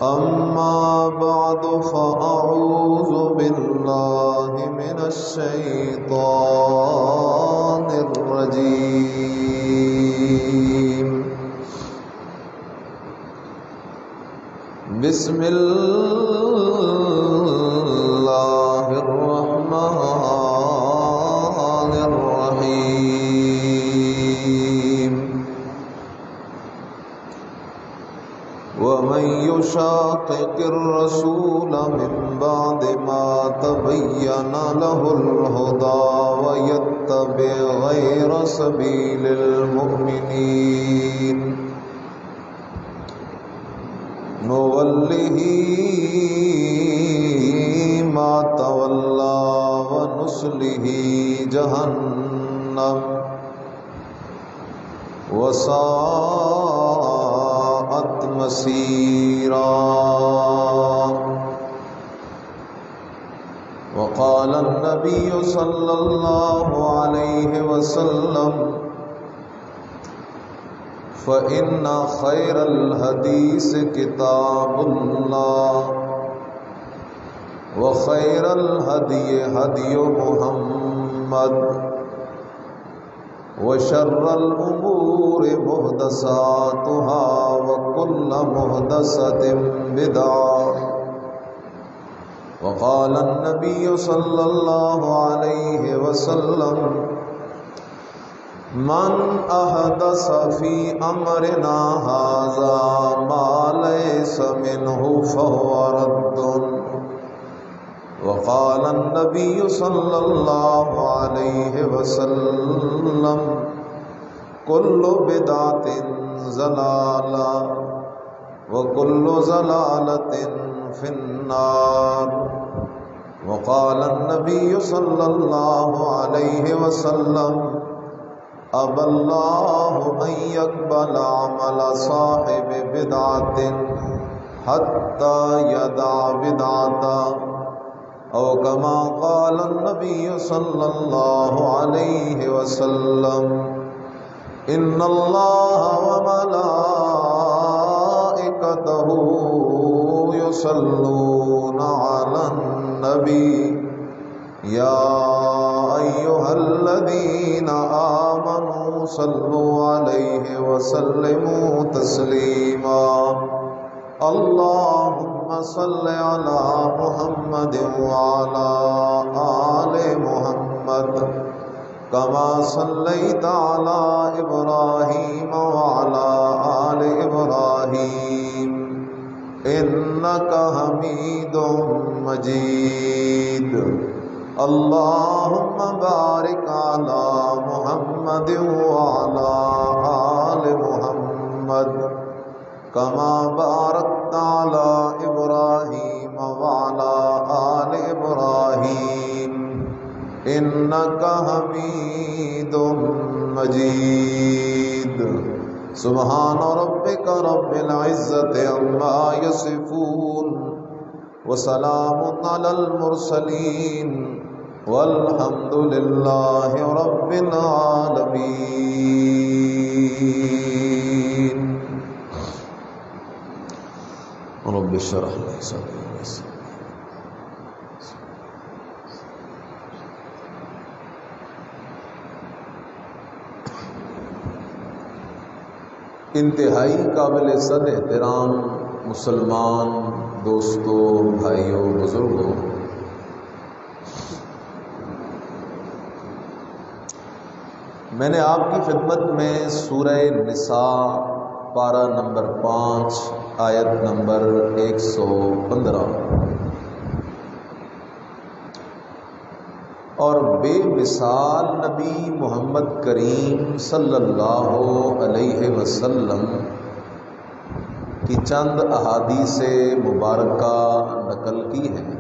أما بعد فأعوذ بالله من الشيطان الرجيم بسم الله الرحمن الرحيم ومن يشاقق الرسول من بعد ما تبين له الهدى ويتبع غير سبيل المؤمنين نوله ما تولى ونصله جهنم وساءت مصيرا. وقال النبي صلى الله عليه وسلم فإن خير الحديث كتاب الله وخير الهدي هدي محمد وشر الأمور محدثاتها وكل محدثة بدعة. وقال النبي صلى الله عليه وسلم من أحدث في أمرنا هذا ما ليس منه فهو رد. وقال النبي صلى الله عليه وسلم كل بدعة ضلالة وكل ضلالة في النار. وقال النبي صلى الله عليه وسلم أبى الله أن يقبل عمل صاحب بدعة حتى يدع بدعته أو كما قال النبي صلى الله عليه وسلم إن الله وملائكته يصلون على النبي يا أيها الذين آمنوا صلوا عليه وسلموا تسليما. اللهم صل على محمد وعلى آل محمد كما صليت على إبراهيم وعلى آل إبراهيم إنك حميد مجيد. اللهم بارك على محمد وعلى آل محمد كما باركت على إبراهيم وعلى آل إبراهيم إنك حميد مجيد. سبحان ربك رب العزة عما يصفون وسلام على المرسلين والحمد لله رب العالمين. رب اشرح لي صدري ويسر انتہائی قابل صد احترام مسلمان دوستوں، بھائیوں، بزرگوں، میں نے آپ کی خدمت میں سورہ نساء پارہ نمبر 5 آیت نمبر 115 اور بے مثال نبی محمد کریم صلی اللہ علیہ وسلم کی چند احادیث مبارکہ نقل کی ہیں.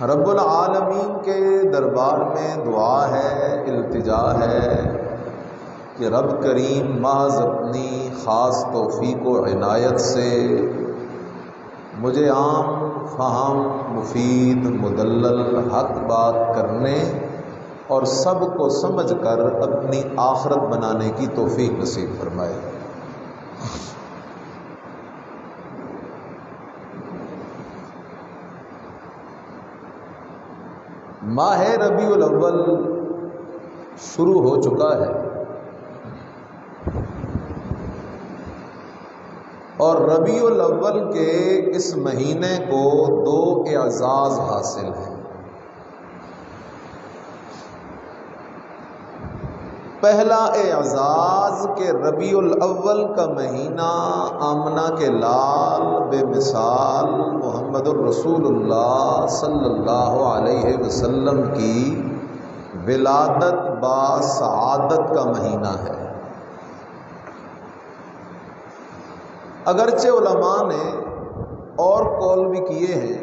رب العالمین کے دربار میں دعا ہے، التجا ہے کہ رب کریم محض اپنی خاص توفیق و عنایت سے مجھے عام فہم، مفید، مدلل، حق بات کرنے اور سب کو سمجھ کر اپنی آخرت بنانے کی توفیق نصیب فرمائے۔ ماہ ربیع الاول شروع ہو چکا ہے اور ربیع الاول کے اس مہینے کو دو اعزاز حاصل ہیں۔ پہلا اعزاز کہ ربیع الاول کا مہینہ آمنہ کے لال بے مثال محمد الرسول اللہ صلی اللہ علیہ وسلم کی ولادت با سعادت کا مہینہ ہے۔ اگرچہ علماء نے اور قول بھی کیے ہیں،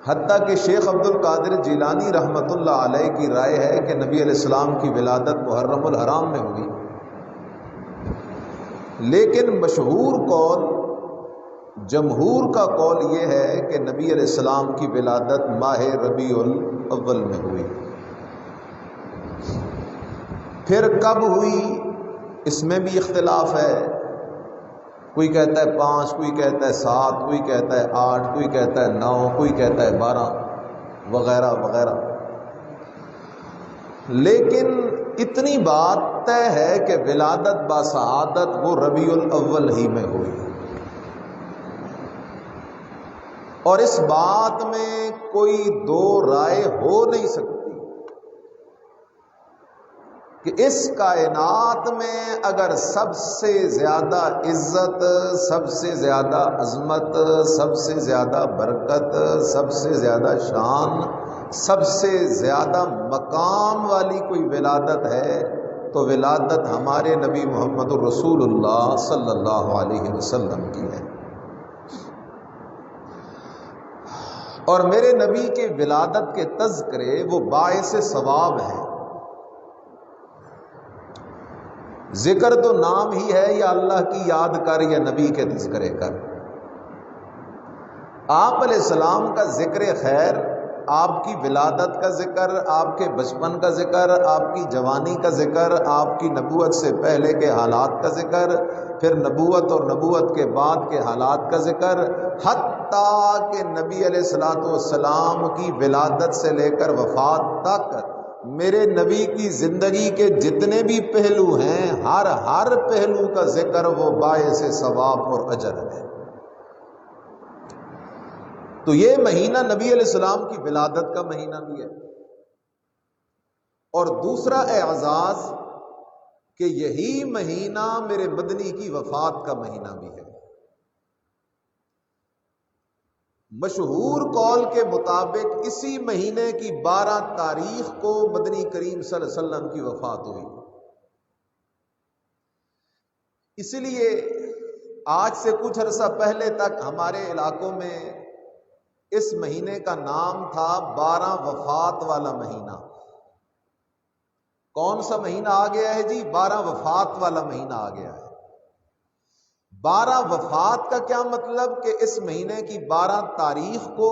حتیٰ کہ شیخ عبد القادر جیلانی رحمۃ اللہ علیہ کی رائے ہے کہ نبی علیہ السلام کی ولادت محرم الحرام میں ہوئی، لیکن مشہور قول، جمہور کا قول یہ ہے کہ نبی علیہ السلام کی ولادت ماہ ربیع الاول میں ہوئی۔ پھر کب ہوئی اس میں بھی اختلاف ہے، کوئی کہتا ہے 5، کوئی کہتا ہے 7، کوئی کہتا ہے 8، کوئی کہتا ہے 9، کوئی کہتا ہے 12 وغیرہ وغیرہ، لیکن اتنی بات طے ہے کہ ولادت با سعادت وہ ربیع الاول ہی میں ہوئی، اور اس بات میں کوئی دو رائے ہو نہیں سکتی کہ اس کائنات میں اگر سب سے زیادہ عزت، سب سے زیادہ عظمت، سب سے زیادہ برکت، سب سے زیادہ شان، سب سے زیادہ مقام والی کوئی ولادت ہے تو ولادت ہمارے نبی محمد الرسول اللہ صلی اللہ علیہ وسلم کی ہے۔ اور میرے نبی کے ولادت کے تذکرے وہ باعث ثواب ہیں۔ ذکر تو نام ہی ہے، یا اللہ کی یاد کر یا نبی کے تذکرے کر۔ آپ علیہ السلام کا ذکر خیر، آپ کی ولادت کا ذکر، آپ کے بچپن کا ذکر، آپ کی جوانی کا ذکر، آپ کی نبوت سے پہلے کے حالات کا ذکر، پھر نبوت اور نبوت کے بعد کے حالات کا ذکر، حتیٰ کہ نبی علیہ الصلوۃ والسلام کی ولادت سے لے کر وفات تک میرے نبی کی زندگی کے جتنے بھی پہلو ہیں، ہر پہلو کا ذکر وہ باعث ثواب اور اجر ہے۔ تو یہ مہینہ نبی علیہ السلام کی ولادت کا مہینہ بھی ہے، اور دوسرا اعزاز کہ یہی مہینہ میرے مدنی کی وفات کا مہینہ بھی ہے۔ مشہور قول کے مطابق اسی مہینے کی 12 تاریخ کو مدنی کریم صلی اللہ علیہ وسلم کی وفات ہوئی۔ اس لیے آج سے کچھ عرصہ پہلے تک ہمارے علاقوں میں اس مہینے کا نام تھا 12 وفات والا مہینہ۔ کون سا مہینہ آ گیا ہے جی؟ 12 وفات والا مہینہ آ گیا ہے۔ 12 وفات کا کیا مطلب کہ اس مہینے کی 12 تاریخ کو،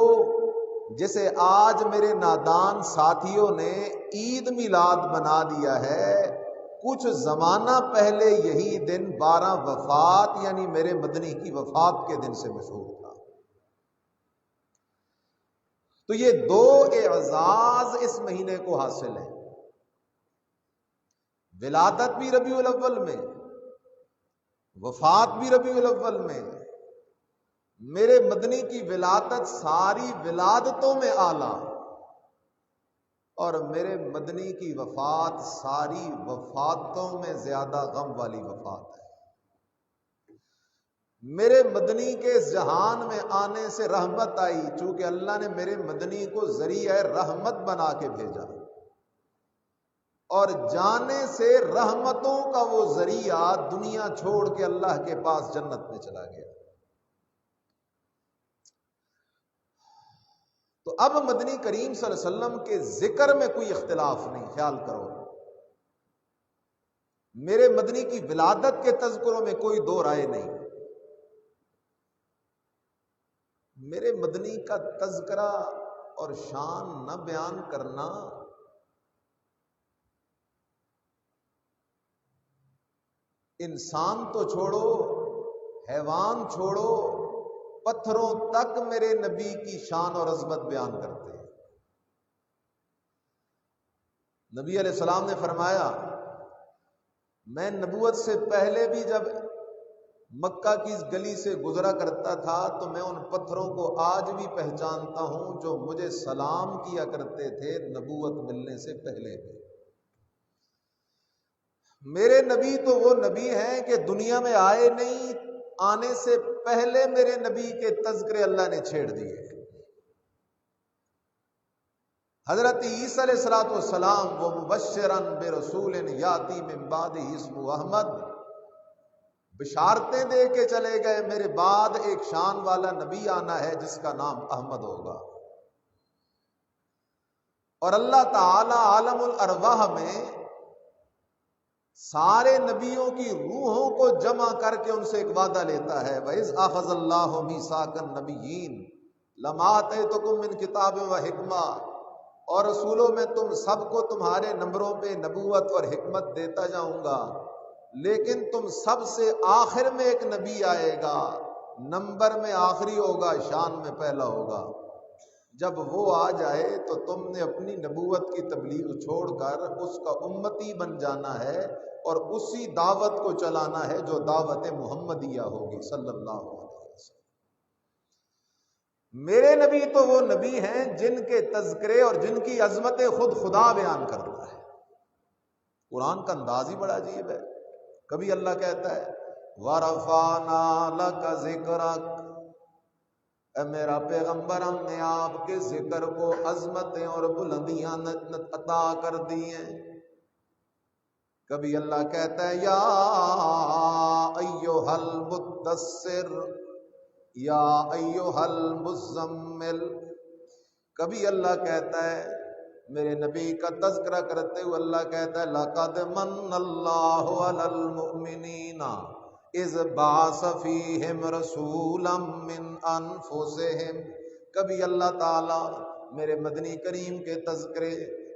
جسے آج میرے نادان ساتھیوں نے عید میلاد بنا دیا ہے، کچھ زمانہ پہلے یہی دن 12 وفات یعنی میرے مدنی کی وفات کے دن سے مشہور تھا۔ تو یہ دو اعزاز اس مہینے کو حاصل ہیں، ولادت بھی ربیع الاول میں، وفات بھی ربیع الاول میں۔ میرے مدنی کی ولادت ساری ولادتوں میں اعلیٰ، اور میرے مدنی کی وفات ساری وفاتوں میں زیادہ غم والی وفات ہے۔ میرے مدنی کے اس جہان میں آنے سے رحمت آئی، چونکہ اللہ نے میرے مدنی کو ذریعہ رحمت بنا کے بھیجا، اور جانے سے رحمتوں کا وہ ذریعہ دنیا چھوڑ کے اللہ کے پاس جنت میں چلا گیا۔ تو اب مدنی کریم صلی اللہ علیہ وسلم کے ذکر میں کوئی اختلاف نہیں، خیال کرو، میرے مدنی کی ولادت کے تذکروں میں کوئی دو رائے نہیں۔ میرے مدنی کا تذکرہ اور شان نہ بیان کرنا انسان تو چھوڑو، حیوان چھوڑو، پتھروں تک میرے نبی کی شان اور عظمت بیان کرتے ہیں۔ نبی علیہ السلام نے فرمایا، میں نبوت سے پہلے بھی جب مکہ کی اس گلی سے گزرا کرتا تھا تو میں ان پتھروں کو آج بھی پہچانتا ہوں جو مجھے سلام کیا کرتے تھے نبوت ملنے سے پہلے بھی۔ میرے نبی تو وہ نبی ہیں کہ دنیا میں آئے نہیں، آنے سے پہلے میرے نبی کے تذکرے اللہ نے چھیڑ دیے۔ حضرت عیسیٰ علیہ الصلوۃ والسلام وہ مبشراً برسول یاتی من بعدہ اسمہ احمد، بشارتیں دے کے چلے گئے میرے بعد ایک شان والا نبی آنا ہے جس کا نام احمد ہوگا۔ اور اللہ تعالی عالم الارواح میں سارے نبیوں کی روحوں کو جمع کر کے ان سے ایک وعدہ لیتا ہے، وَإِذْ أَخَذَ اللَّهُ مِيثَاقَ النَّبِيِّينَ لَمَا آتَيْتُكُم مِّن کِتَابٍ وَحِکْمَةٍ، اور رسولوں میں تم سب کو تمہارے نمبروں پہ نبوت اور حکمت دیتا جاؤں گا، لیکن تم سب سے آخر میں ایک نبی آئے گا، نمبر میں آخری ہوگا، شان میں پہلا ہوگا۔ جب وہ آ جائے تو تم نے اپنی نبوت کی تبلیغ چھوڑ کر اس کا امتی بن جانا ہے اور اسی دعوت کو چلانا ہے جو دعوت محمدیہ ہوگی صلی اللہ علیہ وسلم۔ میرے نبی تو وہ نبی ہیں جن کے تذکرے اور جن کی عظمتیں خود خدا بیان کرتا ہے۔ قرآن کا انداز ہی بڑا عجیب ہے۔ کبھی اللہ کہتا ہے وَرَفَعْنَا لَكَ ذِكْرَكَ، اے میرا پیغمبر ہم نے آپ کے ذکر کو عظمتیں اور بلندیاں عطا کر دی ہیں۔ کبھی اللہ کہتا ہے یا ایھا المدثر یا ایھا المزمل، کبھی اللہ کہتا ہے میرے نبی کا تذکرہ کرتے ہوئے اللہ کہتا ہے لَقَدْ مَنَّ اللَّهُ عَلَى الْمُؤْمِنِينَ اِذْ بَعَثَ فِيهِمْ رَسُولًا مِّنْ أَنفُسِهِمْ۔ کبھی اللہ تعالی میرے مدنی کریم کے تذکرے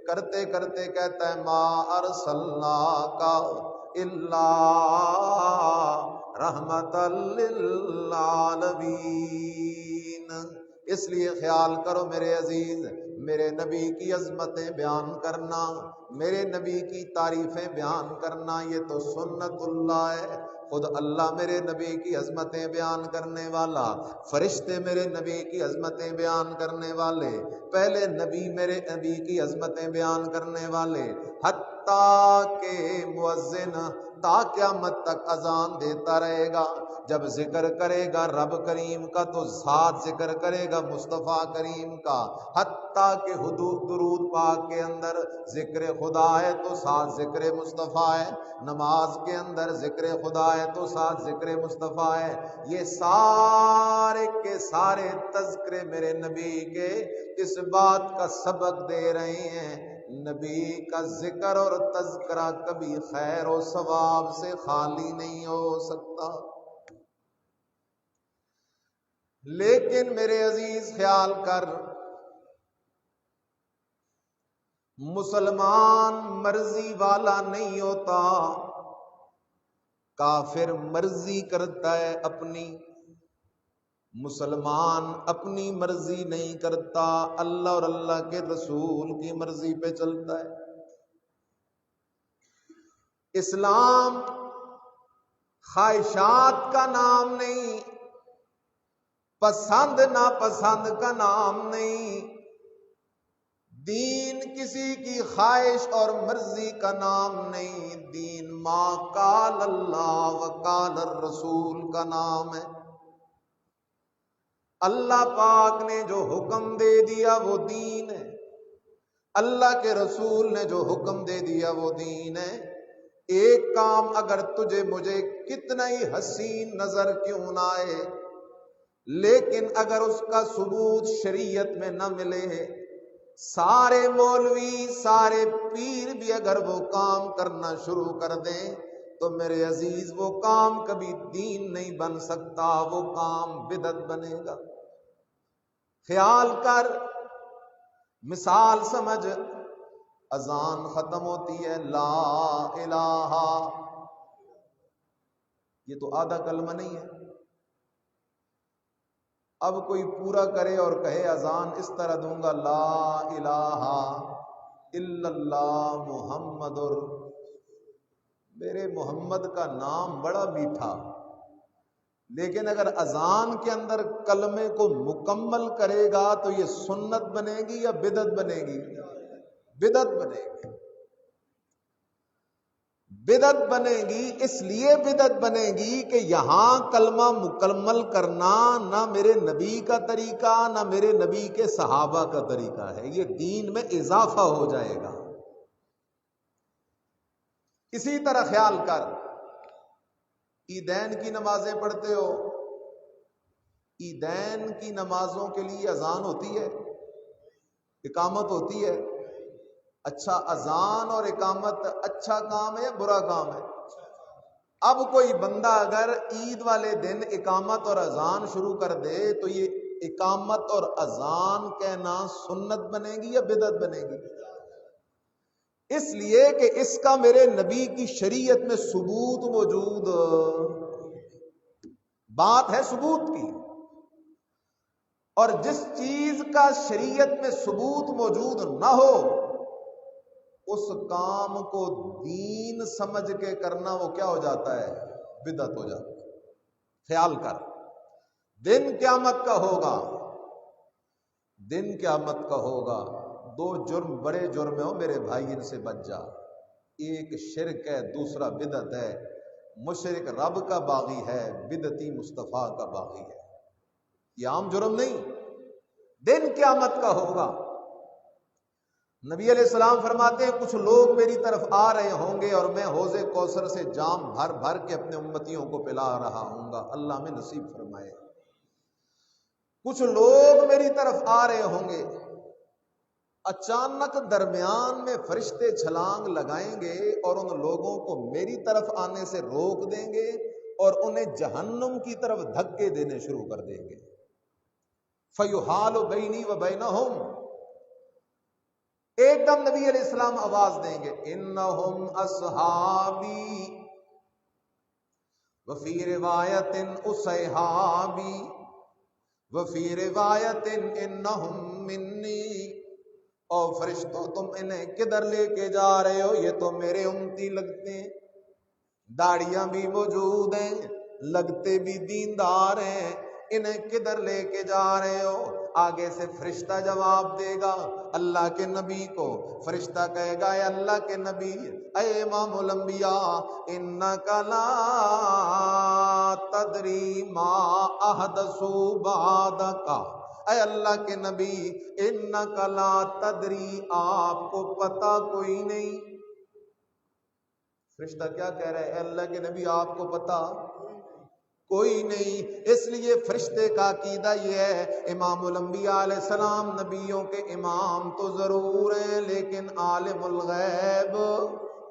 کرتے کرتے کہتا ہے ما ارسلناک الا رحمتا للعالمین۔ اس لیے خیال کرو میرے عزیز، میرے نبی کی عظمتیں بیان کرنا، میرے نبی کی تعریفیں بیان کرنا، یہ تو سنت اللہ ہے۔ خود اللہ میرے نبی کی عظمتیں بیان کرنے والا، فرشتے میرے نبی کی عظمتیں بیان کرنے والے، پہلے نبی میرے نبی کی عظمتیں بیان کرنے والے، حتیٰ کہ مؤذن تا قیامت تک اذان دیتا رہے گا، جب ذکر کرے گا رب کریم کا تو ساتھ ذکر کرے گا مصطفیٰ کریم کا، حتیٰ کہ حدود درود پاک کے اندر ذکر خدا ہے تو ساتھ ذکر مصطفیٰ ہے، نماز کے اندر ذکر خدا ہے تو ساتھ ذکر مصطفیٰ ہے۔ یہ سارے کے سارے تذکرے میرے نبی کے اس بات کا سبق دے رہے ہیں، نبی کا ذکر اور تذکرہ کبھی خیر و ثواب سے خالی نہیں ہو سکتا۔ لیکن میرے عزیز خیال کر، مسلمان مرضی والا نہیں ہوتا، کافر مرضی کرتا ہے اپنی، مسلمان اپنی مرضی نہیں کرتا، اللہ اور اللہ کے رسول کی مرضی پہ چلتا ہے۔ اسلام خواہشات کا نام نہیں، پسند ناپسند کا نام نہیں، دین کسی کی خواہش اور مرضی کا نام نہیں، دین ما قال اللہ و قال الرسول کا نام ہے۔ اللہ پاک نے جو حکم دے دیا وہ دین ہے، اللہ کے رسول نے جو حکم دے دیا وہ دین ہے۔ ایک کام اگر تجھے مجھے کتنا ہی حسین نظر کیوں نہ آئے، لیکن اگر اس کا ثبوت شریعت میں نہ ملے، سارے مولوی سارے پیر بھی اگر وہ کام کرنا شروع کر دیں تو میرے عزیز وہ کام کبھی دین نہیں بن سکتا، وہ کام بدعت بنے گا۔ خیال کر، مثال سمجھ، اذان ختم ہوتی ہے لا الہ یہ تو آدھا کلمہ نہیں ہے. اب کوئی پورا کرے اور کہے اذان اس طرح دوں گا لا الہ الا اللہ محمد، میرے محمد کا نام بڑا میٹھا، لیکن اگر اذان کے اندر کلمے کو مکمل کرے گا تو یہ سنت بنے گی یا بدعت بنے گی؟ بدعت بنے گی. بدعت بنے گی اس لیے بدعت بنے گی کہ یہاں کلمہ مکمل کرنا نہ میرے نبی کا طریقہ نہ میرے نبی کے صحابہ کا طریقہ ہے، یہ دین میں اضافہ ہو جائے گا. اسی طرح خیال کر، عیدین کی نمازیں پڑھتے ہو، عیدین کی نمازوں کے لیے اذان ہوتی ہے، اقامت ہوتی ہے. اچھا، اذان اور اقامت اچھا کام ہے یا برا کام ہے؟ اب کوئی بندہ اگر عید والے دن اقامت اور اذان شروع کر دے تو یہ اقامت اور اذان کہنا سنت بنے گی یا بدعت بنے گی؟ اس لیے کہ اس کا میرے نبی کی شریعت میں ثبوت موجود، بات ہے ثبوت کی. اور جس چیز کا شریعت میں ثبوت موجود نہ ہو اس کام کو دین سمجھ کے کرنا وہ کیا ہو جاتا ہے؟ بدعت ہو جاتا ہے. خیال کر، دن قیامت کا ہوگا، دن قیامت کا ہوگا، دو جرم بڑے جرم ہو میرے بھائی، ان سے بچ جا. ایک شرک ہے، دوسرا بدعت ہے. مشرک رب کا باغی ہے، بدعتی مصطفیٰ کا باغی ہے. یہ عام جرم نہیں، دن قیامت کا ہوگا. نبی علیہ السلام فرماتے ہیں کچھ لوگ میری طرف آ رہے ہوں گے اور میں حوض کوثر سے جام بھر بھر کے اپنے امتیوں کو پلا رہا ہوں گا، اللہ میں نصیب فرمائے. کچھ لوگ میری طرف آ رہے ہوں گے، اچانک درمیان میں فرشتے چھلانگ لگائیں گے اور ان لوگوں کو میری طرف آنے سے روک دیں گے اور انہیں جہنم کی طرف دھکے دینے شروع کر دیں گے. فَيُحَالُ بَيْنِي وَبَيْنَهُمْ، ایک دم نبی علیہ السلام آواز دیں گے انہم اصحابی وفی روایت اصحابی وفی روایت انہم منی. اور فرشتوں تم انہیں کدھر لے کے جا رہے ہو؟ یہ تو میرے امتی لگتے ہیں، داڑیاں بھی موجود ہیں، لگتے بھی دیندار ہیں، انہیں کدھر لے کے جا رہے ہو؟ آگے سے فرشتہ جواب دے گا اللہ کے نبی کو. فرشتہ کہے گا اے اللہ کے نبی، اے امام الانبیاء، انک لا تدری ما احدثوا بعدک، اے اللہ کے نبی انک لا تدری، آپ کو پتہ کوئی نہیں. فرشتہ کیا کہہ رہا ہے؟ اے اللہ کے نبی آپ کو پتہ کوئی نہیں. اس لیے فرشتے کا عقیدہ یہ ہے امام الانبیاء علیہ السلام نبیوں کے امام تو ضرور ہیں لیکن عالم الغیب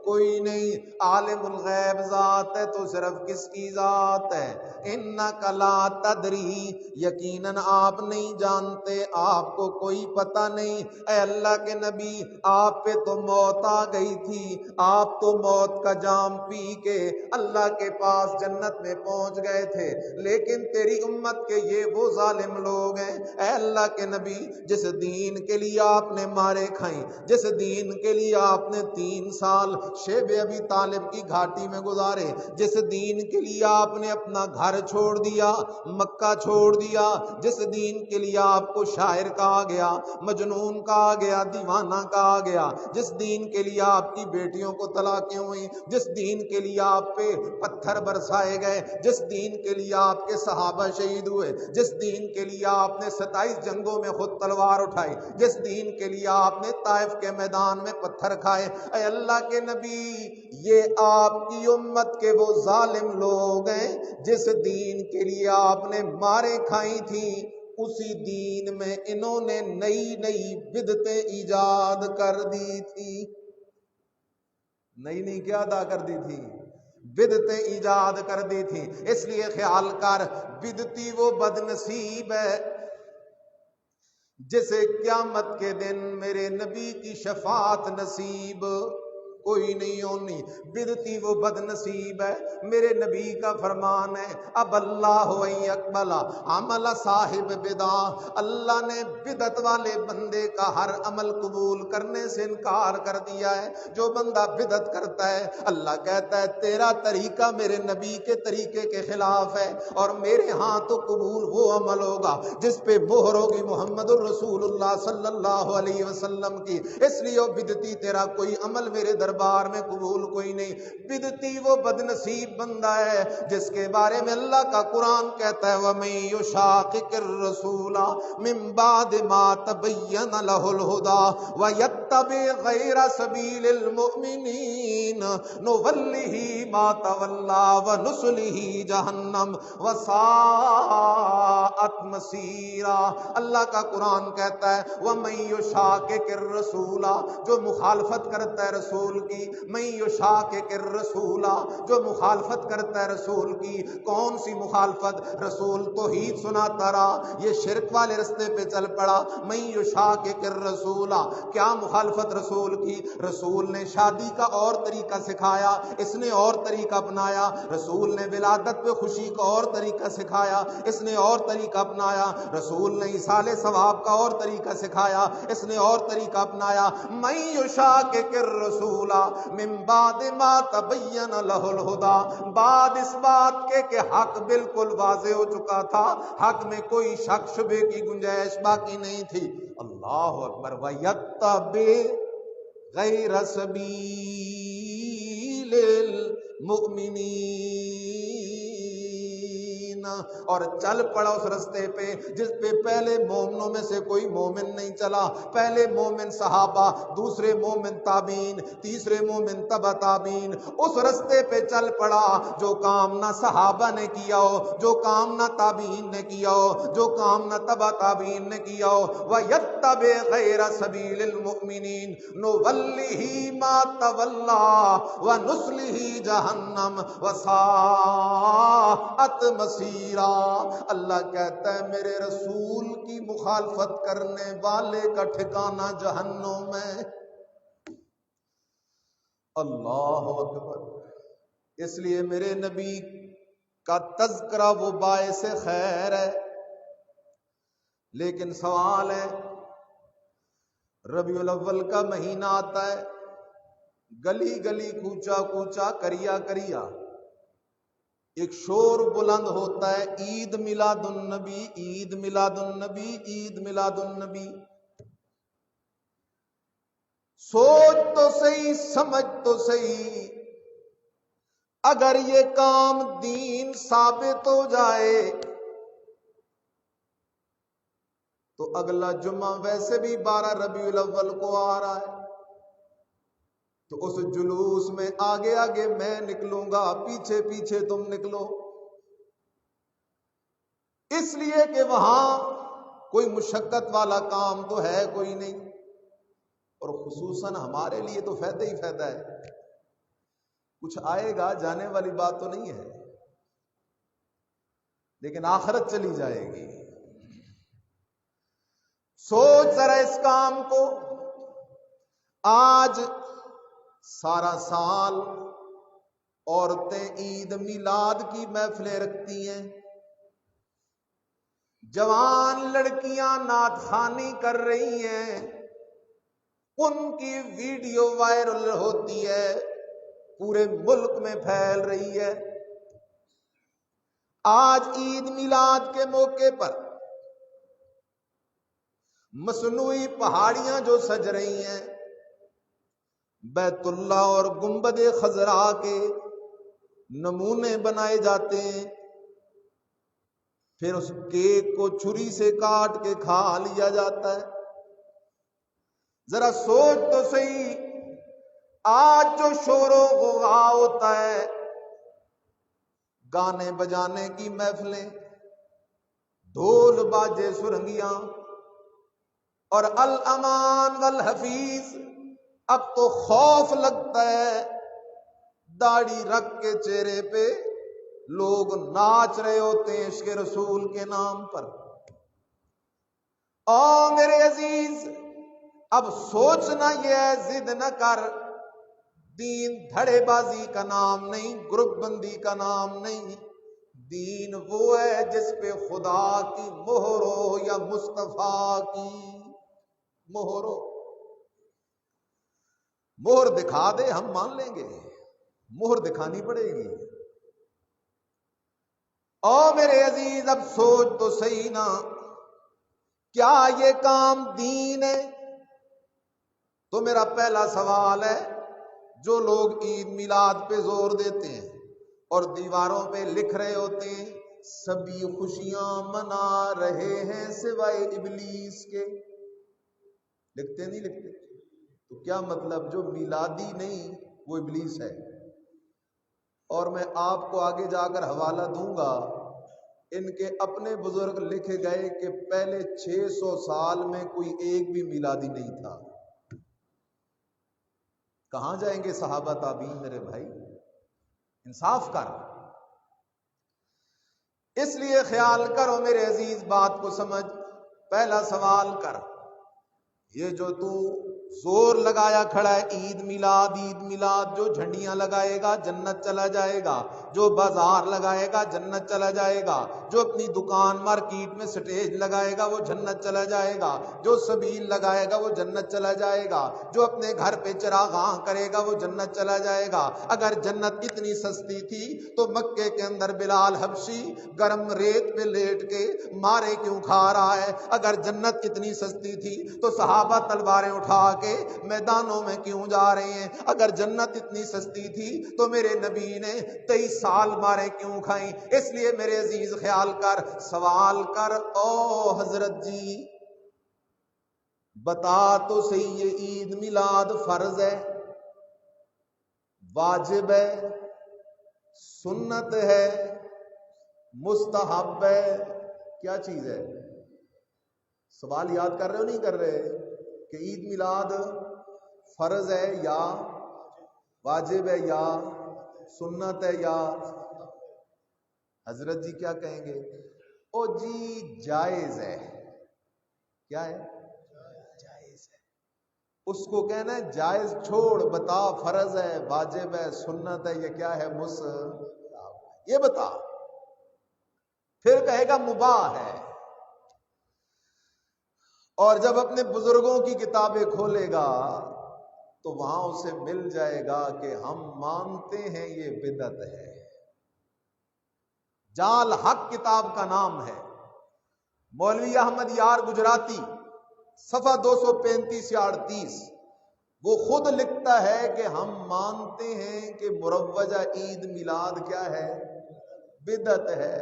کوئی نہیں. عالم الغیب ذات ہے تو صرف کس کی ذات ہے؟ انک لا تدری، یقیناً آپ نہیں جانتے، آپ کو کوئی پتہ نہیں. اے اللہ کے نبی آپ پہ تو موت آ گئی تھی، آپ تو موت کا جام پی کے اللہ کے پاس جنت میں پہنچ گئے تھے، لیکن تیری امت کے یہ وہ ظالم لوگ ہیں اے اللہ کے نبی جس دین کے لیے آپ نے مارے کھائیں، جس دین کے لیے آپ نے 3 سال شیب ابی طالب کی گھاٹی میں گزارے، جس دین کے لیے آپ نے اپنا گھر چھوڑ دیا، مکہ چھوڑ دیا، جس دین کے لیے آپ کو شاعر کہا گیا، مجنون کہا گیا، دیوانہ کہا گیا، جس دین کے لیے آپ کی بیٹیوں کو طلاقیں ہوئیں، جس دین کے لیے آپ پہ پتھر برسائے گئے، جس دین کے لیے آپ کے صحابہ شہید ہوئے، جس دین کے لیے آپ نے 27 جنگوں میں خود تلوار اٹھائی، جس دین کے لیے آپ نے طائف کے میدان میں پتھر کھائے، اے اللہ کے نبی یہ آپ کی امت کے وہ ظالم لوگ ہیں جس دین کے لیے آپ نے مارے کھائی تھی، اسی دین میں انہوں نے نئی نئی بدعتیں ایجاد کر دی تھی. نئی نئی کیا ادا کر دی تھی؟ بدعتیں ایجاد کر دی تھی. اس لیے خیال کر، بدعتی وہ بد نصیب ہے جسے قیامت کے دن میرے نبی کی شفاعت نصیب کوئی نہیں ہونی۔ بدعتی وہ بد نصیب ہے، میرے نبی کا فرمان ہے اب اللہ یقبل عمل صاحب بدعہ، اللہ نے بدعت والے بندے کا ہر عمل قبول کرنے سے انکار کر دیا ہے۔ جو بندہ بدعت کرتا ہے اللہ کہتا ہے تیرا طریقہ میرے نبی کے طریقے کے خلاف ہے، اور میرے ہاں تو قبول وہ عمل ہوگا جس پہ مہر ہوگی محمد الرسول اللہ صلی اللہ علیہ وسلم کی۔ اس لیے وہ بدعتی تیرا کوئی عمل میرے دربار میں قبول کوئی نہیں۔ بدعتی وہ بد نصیب بندہ ہے جس کے بارے میں اللہ کا قرآن کہتا ہے وَمَن يُشَاقِقِ الرَّسُولَ مِن بَعْدِ مَا تَبَيَّنَ لَهُ الْهُدَى وَيَتَّبِعْ غَيْرَ سَبِيلِ الْمُؤْمِنِينَ نُوَلِّهِ مَا تَوَلَّى وَنُصْلِهِ جَهَنَّمَ وَسَاءَتْ مَصِيرًا۔ اللہ کا قرآن کہتا ہے وَمَن يُشَاقِقِ الرَّسُولَ، جو مخالفت کرتا ہے رسول کی، مَن يُشَاقِقِ الرَّسُولَ، جو مخالفت کرتا ہے رسول کی۔ کون سی مخالفت؟ رسول توحید سناتا رہا، یہ شرک والے رستے پہ چل پڑا۔ مَن يُشَاقِقِ الرَّسُولَ، کیا مخالفت رسول کی؟ رسول نے شادی کا اور طریقہ سکھایا، اس نے اور طریقہ اپنایا۔ رسول نے ولادت پہ خوشی کا اور طریقہ سکھایا، اس نے اور طریقہ اپنایا۔ رسول نے ایصال ثواب کا اور طریقہ سکھایا، اس نے اور طریقہ اپنایا۔ مَن يُشَاقِقِ الرَّسُولَ مِن بَعْدِ مَا تَبَيَّنَ لَهُ الْهُدَى، بعد اس بات کے کہ حق بالکل واضح ہو چکا تھا، حق میں کوئی شک شبے کی گنجائش باقی نہیں تھی۔ اللہ اکبر۔ وَيَتَّبِعْ غَيْرَ سَبِيلِ الْمُؤْمِنِينَ، اور چل پڑا اس رستے پہ جس پہ پہلے مومنوں میں سے کوئی مومن نہیں چلا۔ پہلے مومن صحابہ، دوسرے مومن تابعین، تیسرے مومن تبع تابعین، اس رستے پہ چل پڑا جو کام نہ صحابہ نے کیا ہو، جو کام نہ تابعین نے کیا ہو، جو کام نہ تبع تابعین نے کیا ہو۔ وَيَتَّبِعْ غَيْرَ سَبِيلِ الْمُؤْمِنِينَ نُوَلِّهِ مَا تَوَلَّى وَنُصْلِهِ جَهَنَّمَ وَسَاءَتْ مَصِيرًا۔ اللہ کہتا ہے میرے رسول کی مخالفت کرنے والے کا ٹھکانہ جہنم ہے۔ اللہ اکبر۔ اس لیے میرے نبی کا تذکرہ وہ باعث خیر ہے، لیکن سوال ہے ربیع الاول کا مہینہ آتا ہے، گلی گلی کوچا کوچا کریا کریا ایک شور بلند ہوتا ہے عید میلاد النبی، عید میلاد النبی، عید میلاد النبی۔ سوچ تو صحیح، سمجھ تو صحیح، اگر یہ کام دین ثابت ہو جائے تو اگلا جمعہ ویسے بھی 12 ربیع الاول کو آ رہا ہے، تو اس جلوس میں آگے آگے میں نکلوں گا، پیچھے پیچھے تم نکلو، اس لیے کہ وہاں کوئی مشقت والا کام تو ہے کوئی نہیں، اور خصوصاً ہمارے لیے تو فائدہ ہی فائدہ ہے، کچھ آئے گا، جانے والی بات تو نہیں ہے، لیکن آخرت چلی جائے گی۔ سوچ ذرا اس کام کو، آج سارا سال عورتیں عید میلاد کی محفلیں رکھتی ہیں، جوان لڑکیاں نعت خوانی کر رہی ہیں، ان کی ویڈیو وائرل ہوتی ہے، پورے ملک میں پھیل رہی ہے۔ آج عید میلاد کے موقع پر مصنوعی پہاڑیاں جو سج رہی ہیں، بیت اللہ اور گنبد خضرا کے نمونے بنائے جاتے ہیں، پھر اس کیک کو چھری سے کاٹ کے کھا لیا جاتا ہے۔ ذرا سوچ تو صحیح، آج جو شور و غوغا ہوتا ہے، گانے بجانے کی محفلیں، ڈھول باجے سرنگیاں اور الامان والحفیظ، اب تو خوف لگتا ہے داڑھی رکھ کے چہرے پہ لوگ ناچ رہے ہوتے ہیں عشق رسول کے نام پر۔ میرے عزیز، اب سوچنا یہ ہے، ضد نہ کر، دین دھڑے بازی کا نام نہیں، گروپ بندی کا نام نہیں، دین وہ ہے جس پہ خدا کی مہر ہو یا مصطفیٰ کی مہر ہو۔ مہر دکھا دے ہم مان لیں گے، مہر دکھانی پڑے گی۔ او میرے عزیز اب سوچ تو صحیح نا، کیا یہ کام دین ہے؟ تو میرا پہلا سوال ہے، جو لوگ عید میلاد پہ زور دیتے ہیں اور دیواروں پہ لکھ رہے ہوتے ہیں سبھی خوشیاں منا رہے ہیں سوائے ابلیس کے، لکھتے نہیں لکھتے؟ تو کیا مطلب جو میلادی نہیں وہ ابلیس ہے؟ اور میں آپ کو آگے جا کر حوالہ دوں گا، ان کے اپنے بزرگ لکھے گئے کہ پہلے 600 سال میں کوئی ایک بھی میلادی نہیں تھا۔ کہاں جائیں گے صحابہ تابعین میرے بھائی؟ انصاف کر۔ اس لیے خیال کرو میرے عزیز، بات کو سمجھ، پہلا سوال کر، یہ جو تو زور لگایا کھڑا ہے عید میلاد عید میلاد، جو جھنڈیاں لگائے گا جنت چلا جائے گا، جو بازار لگائے گا جنت چلا جائے گا، جو اپنی دکان مارکیٹ میں سٹیج لگائے گا وہ جنت چلا جائے گا، جو سبیل لگائے گا وہ جنت چلا جائے گا، جو اپنے گھر پہ چراغاں کرے گا وہ جنت چلا جائے گا۔ اگر جنت اتنی سستی تھی تو مکے کے اندر بلال حبشی گرم ریت پہ لیٹ کے مارے کیوں کھا رہا ہے؟ اگر جنت اتنی سستی تھی تو صحابہ تلواریں اٹھا کے میدانوں میں کیوں جا رہے ہیں؟ اگر جنت اتنی سستی تھی تو میرے نبی نے 23 سال مارے کیوں کھائیں؟ اس لیے میرے عزیز خیال کر، سوال کر، او حضرت جی بتا تو صحیح، یہ عید میلاد فرض ہے، واجب ہے، سنت ہے، مستحب ہے، کیا چیز ہے؟ سوال یاد کر رہے ہو نہیں کر رہے کہ عید میلاد فرض ہے یا واجب ہے یا سنت ہے یا؟ حضرت جی کیا کہیں گے؟ او جی جائز ہے۔ کیا ہے؟ جائز ہے۔ اس کو کہنا ہے جائز چھوڑ، بتا فرض ہے، واجب ہے، سنت ہے، یہ کیا ہے؟ مستحب، یہ بتا۔ پھر کہے گا مباح ہے۔ اور جب اپنے بزرگوں کی کتابیں کھولے گا تو وہاں اسے مل جائے گا کہ ہم مانتے ہیں یہ بدعت ہے۔ جال حق کتاب کا نام ہے، مولوی احمد یار گجراتی، صفحہ 235 یا 38، وہ خود لکھتا ہے کہ ہم مانتے ہیں کہ مروجہ عید میلاد کیا ہے؟ بدعت ہے،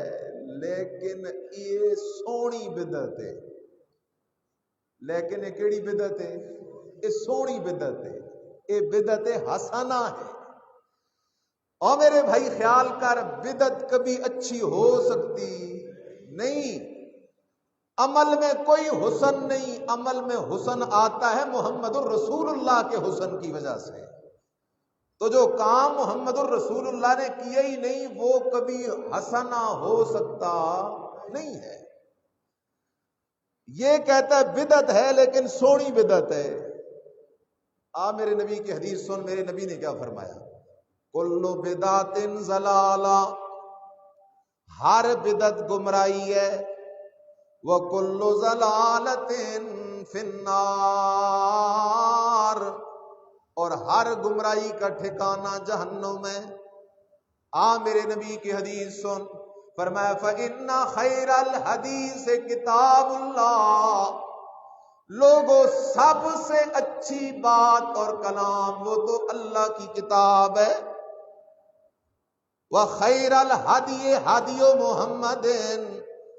لیکن یہ سونی بدعت ہے۔ لیکن یہ کیڑی بدعت ہے؟ یہ سونی بدعت ہے، یہ بدعت حسنہ ہے۔ اور میرے بھائی خیال کر، بدعت کبھی اچھی ہو سکتی نہیں، عمل میں کوئی حسن نہیں، عمل میں حسن آتا ہے محمد الرسول اللہ کے حسن کی وجہ سے۔ تو جو کام محمد الرسول اللہ نے کیے ہی نہیں وہ کبھی حسنہ ہو سکتا نہیں ہے۔ یہ کہتا ہے بدعت ہے لیکن سونی بدعت ہے۔ میرے نبی کی حدیث سن، میرے نبی نے کیا فرمایا؟ کل بدعت ضلالہ، ہر بدعت گمراہی ہے، وکل ضلالۃ فی النار، اور ہر گمراہی کا ٹھکانہ جہنم ہے۔ میرے نبی کی حدیث سن، فرمایا فَإِنَّ خَيْرَ الْحَدِيثِ کتاب اللہ، لوگوں سب سے اچھی بات اور کلام وہ تو اللہ کی کتاب ہے۔ وَخَيْرَ الْحَدِيِ حَدِيُ مُحَمَّدٍ،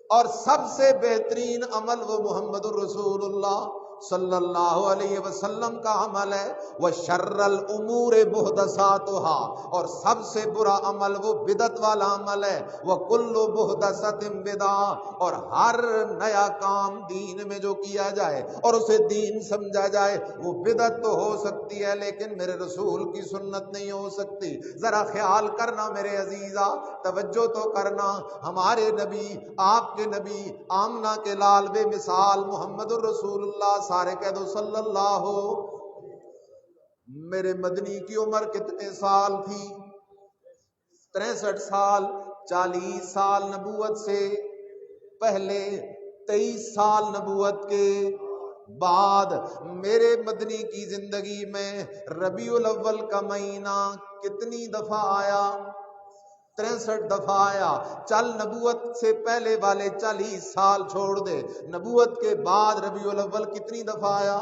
اور سب سے بہترین عمل وہ محمد الرسول اللہ صلی اللہ علیہ وسلم کا عمل ہے۔ وَشَرَّ الْأُمُورِ مُحْدَثَاتُهَا، اور سب سے برا عمل وہ بدعت والا عمل ہے۔ وَكُلُّ مُحْدَثَةٍ بِدْعَةٍ، اور ہر نیا کام دین میں جو کیا جائے اور اسے دین سمجھا جائے وہ بدعت تو ہو سکتی ہے لیکن میرے رسول کی سنت نہیں ہو سکتی۔ ذرا خیال کرنا میرے عزیزا، توجہ تو کرنا، ہمارے نبی، آپ کے نبی، آمنہ کے لال بے مثال محمد الرسول اللہ، سارے کہہ دو صلی اللہ ہو۔ میرے مدنی کی عمر کتنے سال تھی؟ 63 سال۔ 40 سال نبوت سے پہلے، 23 سال نبوت کے بعد میرے مدنی کی زندگی میں ربیع الاول کا مہینہ کتنی دفعہ آیا؟ 63 دفعہ آیا۔ چل نبوت سے پہلے والے 40 سال چھوڑ دے، نبوت کے بعد ربیع الاول کتنی دفعہ آیا؟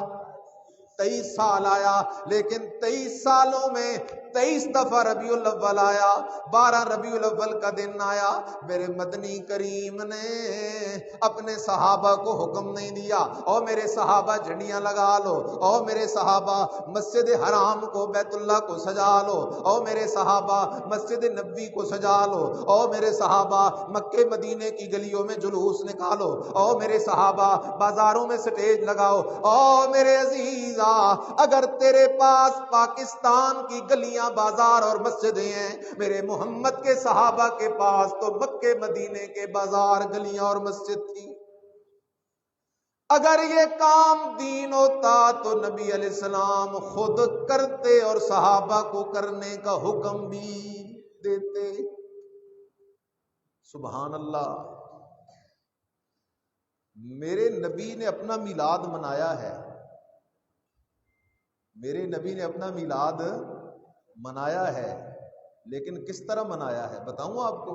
23 سال آیا۔ لیکن 23 سالوں میں 23 دفعہ ربیع الاول آیا، 12 ربیع الاول کا دن آیا، میرے مدنی کریم نے اپنے صحابہ کو حکم نہیں دیا او میرے صحابہ جھنڈیاں لگا لو، او میرے صحابہ مسجد حرام کو بیت اللہ کو سجا لو، او میرے صحابہ مسجد نبوی کو سجا لو، او میرے صحابہ مکے مدینے کی گلیوں میں جلوس نکالو، او میرے صحابہ بازاروں میں سٹیج لگاؤ۔ او میرے عزیز، اگر تیرے پاس پاکستان کی گلیاں بازار اور مسجدیں ہیں، میرے محمد کے صحابہ کے پاس تو مکے مدینے کے بازار گلیاں اور مسجد تھی۔ اگر یہ کام دین ہوتا تو نبی علیہ السلام خود کرتے اور صحابہ کو کرنے کا حکم بھی دیتے۔ سبحان اللہ۔ میرے نبی نے اپنا میلاد منایا ہے، میرے نبی نے اپنا میلاد منایا ہے، لیکن کس طرح منایا ہے بتاؤں آپ کو؟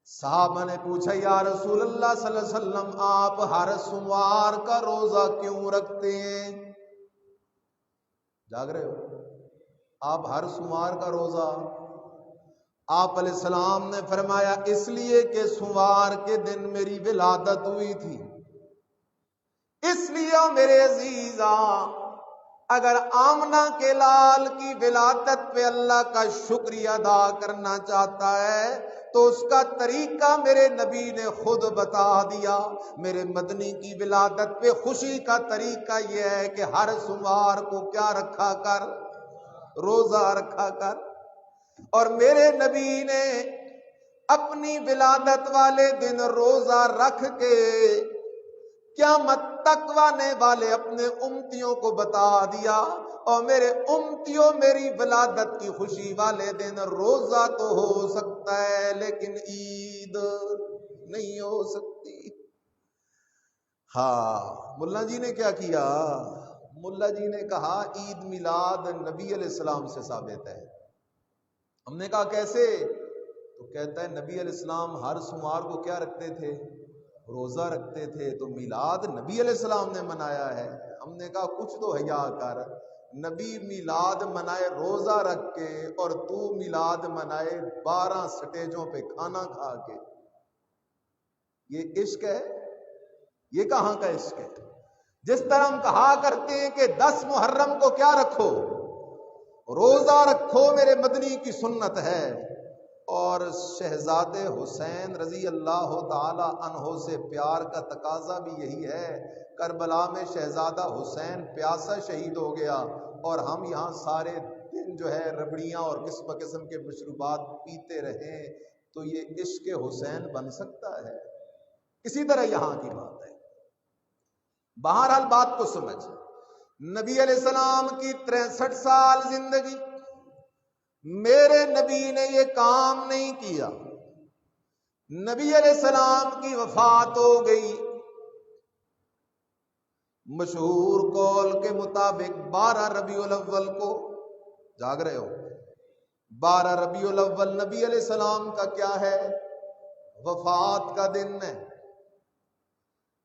صحابہ نے پوچھا یا رسول اللہ صلی اللہ علیہ وسلم آپ ہر سوموار کا روزہ کیوں رکھتے ہیں؟ جاگ رہے ہو؟ آپ ہر سوموار کا روزہ؟ آپ علیہ السلام نے فرمایا اس لیے کہ سوموار کے دن میری ولادت ہوئی تھی، اس لیے میرے عزیزاں اگر آمنہ کے لال کی ولادت پہ اللہ کا شکریہ ادا کرنا چاہتا ہے تو اس کا طریقہ میرے نبی نے خود بتا دیا۔ میرے مدنی کی ولادت پہ خوشی کا طریقہ یہ ہے کہ ہر سوموار کو کیا رکھا کر؟ روزہ رکھا کر۔ اور میرے نبی نے اپنی ولادت والے دن روزہ رکھ کے قیامت تک آنے والے اپنے امتیوں کو بتا دیا اور میرے امتیوں میری ولادت کی خوشی والے دن روزہ تو ہو سکتا ہے لیکن عید نہیں ہو سکتی۔ ہاں، ملا جی نے کیا کیا؟ ملا جی نے کہا عید میلاد نبی علیہ السلام سے ثابت ہے۔ ہم نے کہا کیسے؟ تو کہتا ہے نبی علیہ السلام ہر سوموار کو کیا رکھتے تھے؟ روزہ رکھتے تھے، تو میلاد نبی علیہ السلام نے منایا ہے۔ ہم نے کہا کچھ تو حیا کر، نبی میلاد منائے روزہ رکھ کے اور تو میلاد منائے 12 سٹیجوں پہ کھانا کھا کے، یہ عشق ہے؟ یہ کہاں کا عشق ہے؟ جس طرح ہم کہا کرتے ہیں کہ 10 محرم کو کیا رکھو؟ روزہ رکھو، میرے مدنی کی سنت ہے۔ اور شہزادے حسین رضی اللہ تعالی عنہ سے پیار کا تقاضا بھی یہی ہے۔ کربلا میں شہزادہ حسین پیاسا شہید ہو گیا اور ہم یہاں سارے دن جو ہے ربڑیاں اور قسم قسم کے مشروبات پیتے رہیں تو یہ عشق حسین بن سکتا ہے؟ اسی طرح یہاں کی بات ہے۔ بہرحال بات کو سمجھ، نبی علیہ السلام کی 63 سال زندگی، میرے نبی نے یہ کام نہیں کیا۔ نبی علیہ السلام کی وفات ہو گئی، مشہور قول کے مطابق 12 ربیع الاول کو، جاگ رہے ہو؟ 12 ربیع الاول نبی علیہ السلام کا کیا ہے؟ وفات کا دن ہے۔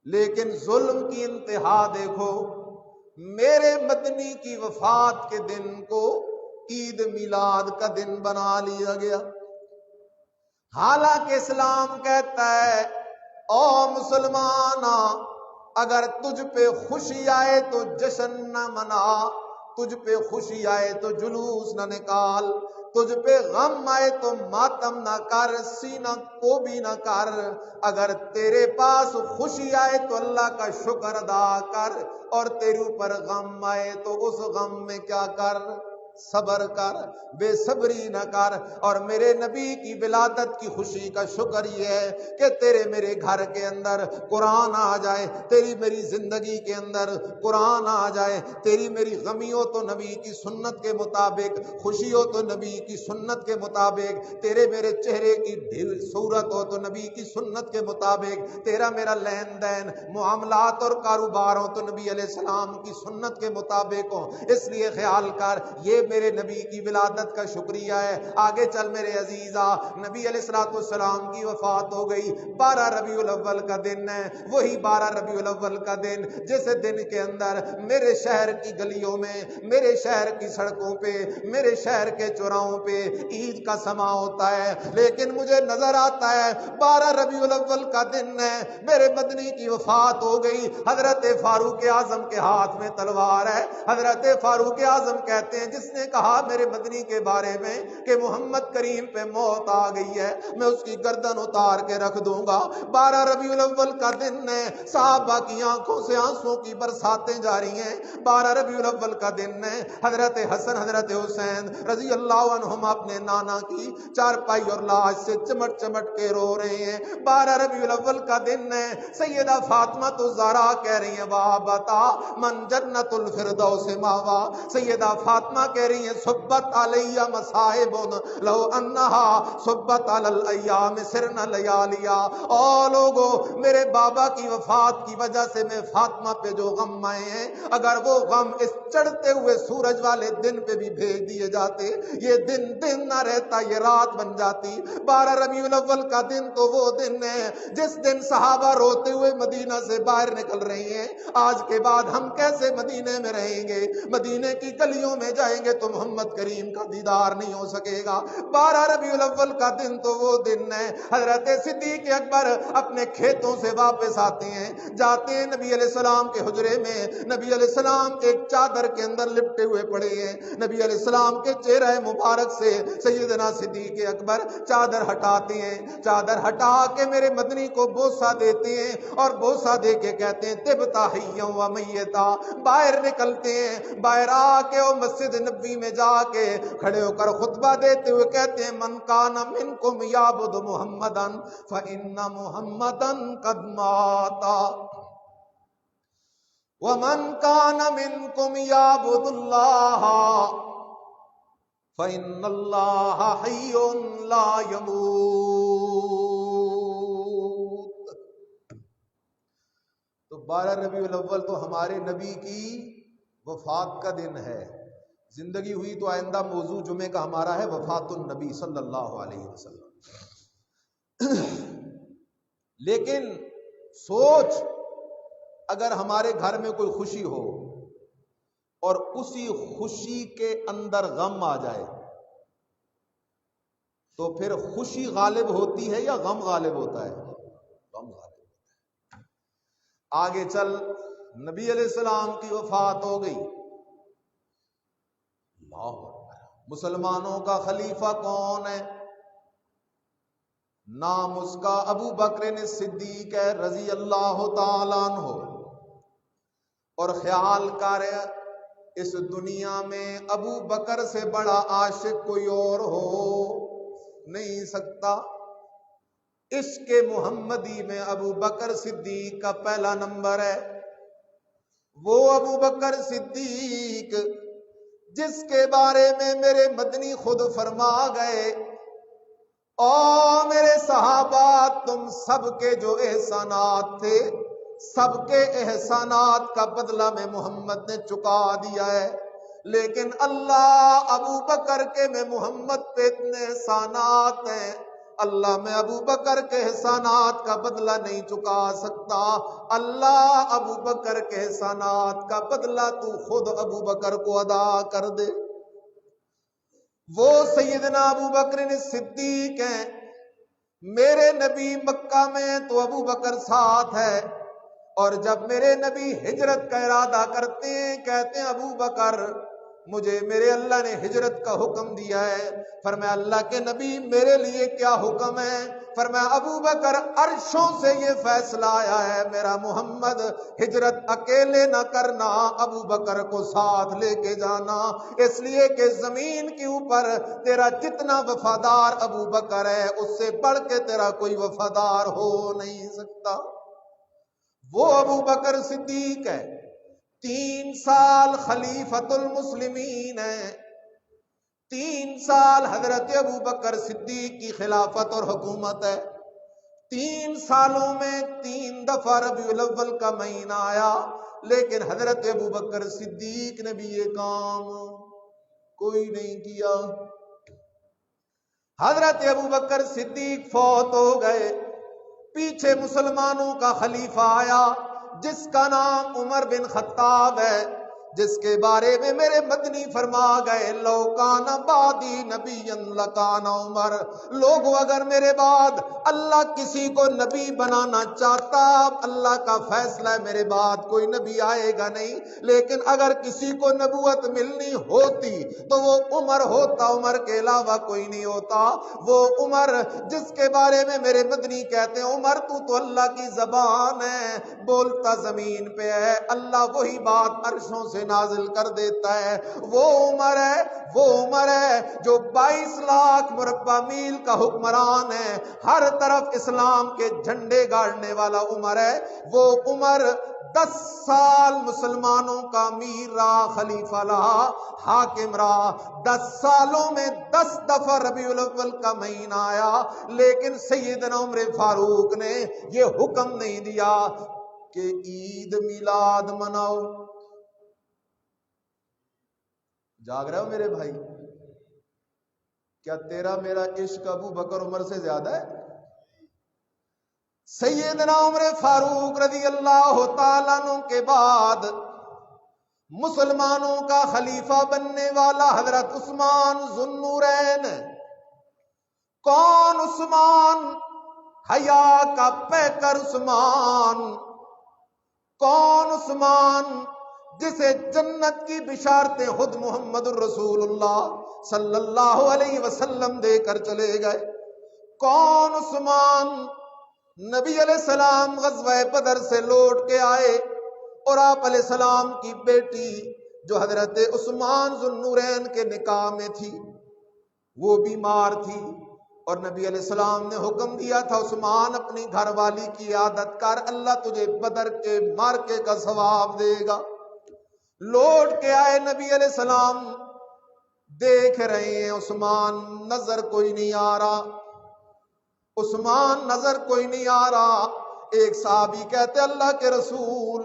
لیکن ظلم کی انتہا دیکھو، میرے مدنی کی وفات کے دن کو عید میلاد کا دن بنا لیا گیا۔ حالانکہ اسلام کہتا ہے او مسلمان، اگر تجھ پہ خوشی آئے تو جشن نہ منا، تجھ پہ خوشی آئے تو جلوس نہ نکال، تجھ پہ غم آئے تو ماتم نہ کر، سینہ کو بھی نہ کر۔ اگر تیرے پاس خوشی آئے تو اللہ کا شکر ادا کر، اور تیرے اوپر غم آئے تو اس غم میں کیا کر؟ صبر کر، بے صبری نہ کر۔ اور میرے نبی کی ولادت کی خوشی کا شکر یہ ہے کہ تیرے میرے گھر کے اندر قرآن آ جائے، تیری میری زندگی کے اندر قرآن آ جائے، تیری میری غمی ہو تو نبی کی سنت کے مطابق، خوشی ہو تو نبی کی سنت کے مطابق، تیرے میرے چہرے کی ڈھیل صورت ہو تو نبی کی سنت کے مطابق، تیرا میرا لین دین معاملات اور کاروبار ہو تو نبی علیہ السلام کی سنت کے مطابق ہو۔ اس لیے خیال کر، یہ میرے نبی کی ولادت کا شکریہ ہے۔ آگے چل میرے عزیزا، نبی علیہ السلام کی وفات ہو گئی، 12 ربیع الاول کا دن ہے، وہی 12 ربیع الاول کا دن جس دن کے اندر میرے شہر کی گلیوں میں، میرے شہر کی سڑکوں پہ، میرے شہر کے چوراہوں پہ عید کا سما ہوتا ہے، لیکن مجھے نظر آتا ہے 12 ربیع الاول کا دن ہے، میرے مدنی کی وفات ہو گئی۔ حضرت فاروق اعظم کے ہاتھ میں تلوار ہے۔ حضرت فاروق اعظم کہتے ہیں جس نے کہا میرے مدنی کے بارے میں کہ محمد کریم پہ موت آ گئی ہے، میں اس کی گردن اتار کے رکھ دوں گا۔ 12 ربیع الاول کا دن ہے، صحابہ کی آنکھوں سے آنسوں کی برساتیں جاری ہیں۔ 12 ربیع الاول کا دن ہے، حضرت حسن حضرت حسین رضی اللہ عنہم اپنے نانا کی چارپائی اور لاش سے چمٹ چمٹ کے رو رہے ہیں۔ 12 ربیع الاول کا دن ہے، سیدہ فاطمہ الزہرا کہہ رہی ہیں واہ بتا من جنت الفردوس ماوا، سیدہ فاطمہ کہہ رہی ہیں صبت علیہ مصائب لو انہا صبت علی الایام سرنا لیالیا۔ او لوگو، میرے بابا کی وفات کی وجہ سے میں فاطمہ پہ جو غم آئے ہیں، اگر وہ غم اس چڑھتے ہوئے سورج والے دن پہ بھی بھیج دیے جاتے، یہ دن دن نہ رہتا، یہ رات بن جاتی۔ 12 ربیع الاول کا دن تو وہ دن ہے جس دن صحابہ روتے ہوئے مدینہ سے باہر نکل رہی ہیں، آج کے بعد ہم کیسے مدینے میں رہیں گے، مدینے کی گلیوں میں جائیں گے تو محمد کریم کا دیدار نہیں ہو سکے گا۔ 12 ربیع الاول کا دن تو وہ دن ہے، حضرت صدیق اکبر اپنے کھیتوں سے واپس آتے ہیں، جاتے ہیں نبی علیہ السلام کے حجرے میں، نبی علیہ السلام ایک چادر کے اندر لپٹے ہوئے پڑے ہیں، نبی علیہ السلام کے چہرہ مبارک سے سیدنا صدیق اکبر چادر ہٹاتے ہیں، چادر ہٹا کے میرے مدنی کو بوسہ دیتے ہیں اور بوسہ دے کے کہتے ہیں طبتا حیا و میتا۔ باہر نکلتے ہیں، باہر آ کے وہ مسجد نبوی میں جا کے کھڑے ہو کر خطبہ دیتے ہوئے کہتے ہیں من کان منکم یعبد محمدا فإن محمدا قد مات ومن کان منکم یعبد اللہ فإن اللہ حی لا یموت۔ تو 12 ربیع الاول تو ہمارے نبی کی وفات کا دن ہے۔ زندگی ہوئی تو آئندہ موضوع جمعے کا ہمارا ہے وفات النبی صلی اللہ علیہ وسلم۔ لیکن سوچ، اگر ہمارے گھر میں کوئی خوشی ہو اور اسی خوشی کے اندر غم آ جائے تو پھر خوشی غالب ہوتی ہے یا غم غالب ہوتا ہے؟ غم غالب ہوتا ہے۔ آگے چل، نبی علیہ السلام کی وفات ہو گئی، اللہ اکبر، مسلمانوں کا خلیفہ کون ہے؟ نام اس کا ابو بکر صدیق ہے رضی اللہ تعالیٰ عنہ۔ اور خیال کر، اس دنیا میں ابو بکر سے بڑا عاشق کوئی اور ہو نہیں سکتا۔ عشق محمدی میں ابو بکر صدیق کا پہلا نمبر ہے۔ وہ ابو بکر صدیق جس کے بارے میں میرے مدنی خود فرما گئے او میرے صحابہ، تم سب کے جو احسانات تھے، سب کے احسانات کا بدلہ میں محمد نے چکا دیا ہے، لیکن اللہ ابو بکر کے میں محمد پہ اتنے احسانات ہیں، اللہ میں ابو بکر کے احسانات کا بدلہ نہیں چکا سکتا۔ اللہ ابو بکر کے احسانات کا بدلہ تو خود ابو بکر کو ادا کر دے۔ وہ سیدنا ابو بکر صدیق ہیں، میرے نبی مکہ میں تو ابو بکر ساتھ ہے، اور جب میرے نبی ہجرت کا ارادہ کرتے ہیں کہتے ہیں ابو بکر مجھے میرے اللہ نے ہجرت کا حکم دیا ہے۔ فرمایا اللہ کے نبی میرے لیے کیا حکم ہے؟ فرمایا ابو بکر عرشوں سے یہ فیصلہ آیا ہے میرا محمد ہجرت اکیلے نہ کرنا، ابو بکر کو ساتھ لے کے جانا، اس لیے کہ زمین کے اوپر تیرا جتنا وفادار ابو بکر ہے اس سے بڑھ کے تیرا کوئی وفادار ہو نہیں سکتا۔ وہ ابو بکر صدیق ہے، 3 سال خلیفۃ المسلمین ہے، 3 سال حضرت ابو بکر صدیق کی خلافت اور حکومت ہے۔ 3 سالوں میں 3 دفعہ ربیع الاول کا مہینہ آیا، لیکن حضرت ابو بکر صدیق نے بھی یہ کام کوئی نہیں کیا۔ حضرت ابو بکر صدیق فوت ہو گئے، پیچھے مسلمانوں کا خلیفہ آیا جس کا نام عمر بن خطاب ہے، جس کے بارے میں میرے مدنی فرما گئے لو کان بعدی نبی لکان عمر، لوگوں اگر میرے بعد اللہ کسی کو نبی بنانا چاہتا، اللہ کا فیصلہ ہے میرے بعد کوئی نبی آئے گا نہیں، لیکن اگر کسی کو نبوت ملنی ہوتی تو وہ عمر ہوتا، عمر کے علاوہ کوئی نہیں ہوتا۔ وہ عمر جس کے بارے میں میرے مدنی کہتے ہیں عمر تو اللہ کی زبان ہے، بولتا زمین پہ ہے، اللہ وہی بات عرشوں سے نازل کر دیتا ہے۔ وہ عمر ہے، وہ عمر ہے جو 22 لاکھ مربع میل کا حکمران ہے، ہر طرف اسلام کے جھنڈے گاڑنے والا عمر ہے۔ وہ عمر 10 سال مسلمانوں کا امیر رہا، خلیفہ رہا، حاکم رہا، 10 سالوں میں 10 دفعہ ربیع الاول کا مہینہ آیا، لیکن سیدنا عمر فاروق نے یہ حکم نہیں دیا کہ عید میلاد مناؤ۔ جاگ رہے ہو میرے بھائی؟ کیا تیرا میرا عشق ابو بکر عمر سے زیادہ ہے؟ سیدنا عمر فاروق رضی اللہ تعالیٰ عنہ کے بعد مسلمانوں کا خلیفہ بننے والا حضرت عثمان ذو النورین۔ کون عثمان؟ حیا کا پیکر عثمان۔ کون عثمان جسے جنت کی بشارتیں خود محمد الرسول اللہ صلی اللہ علیہ وسلم دے کر چلے گئے؟ کون عثمان؟ نبی علیہ السلام غزوہ بدر سے لوٹ کے آئے اور آپ علیہ السلام کی بیٹی جو حضرت عثمان ذو النورین کے نکاح میں تھی وہ بیمار تھی، اور نبی علیہ السلام نے حکم دیا تھا عثمان اپنی گھر والی کی عیادت کر، اللہ تجھے بدر کے مارکے کا ثواب دے گا۔ لوٹ کے آئے نبی علیہ السلام، دیکھ رہے ہیں عثمان نظر کوئی نہیں آ رہا، عثمان نظر کوئی نہیں آ رہا۔ ایک صحابی کہتے اللہ کے رسول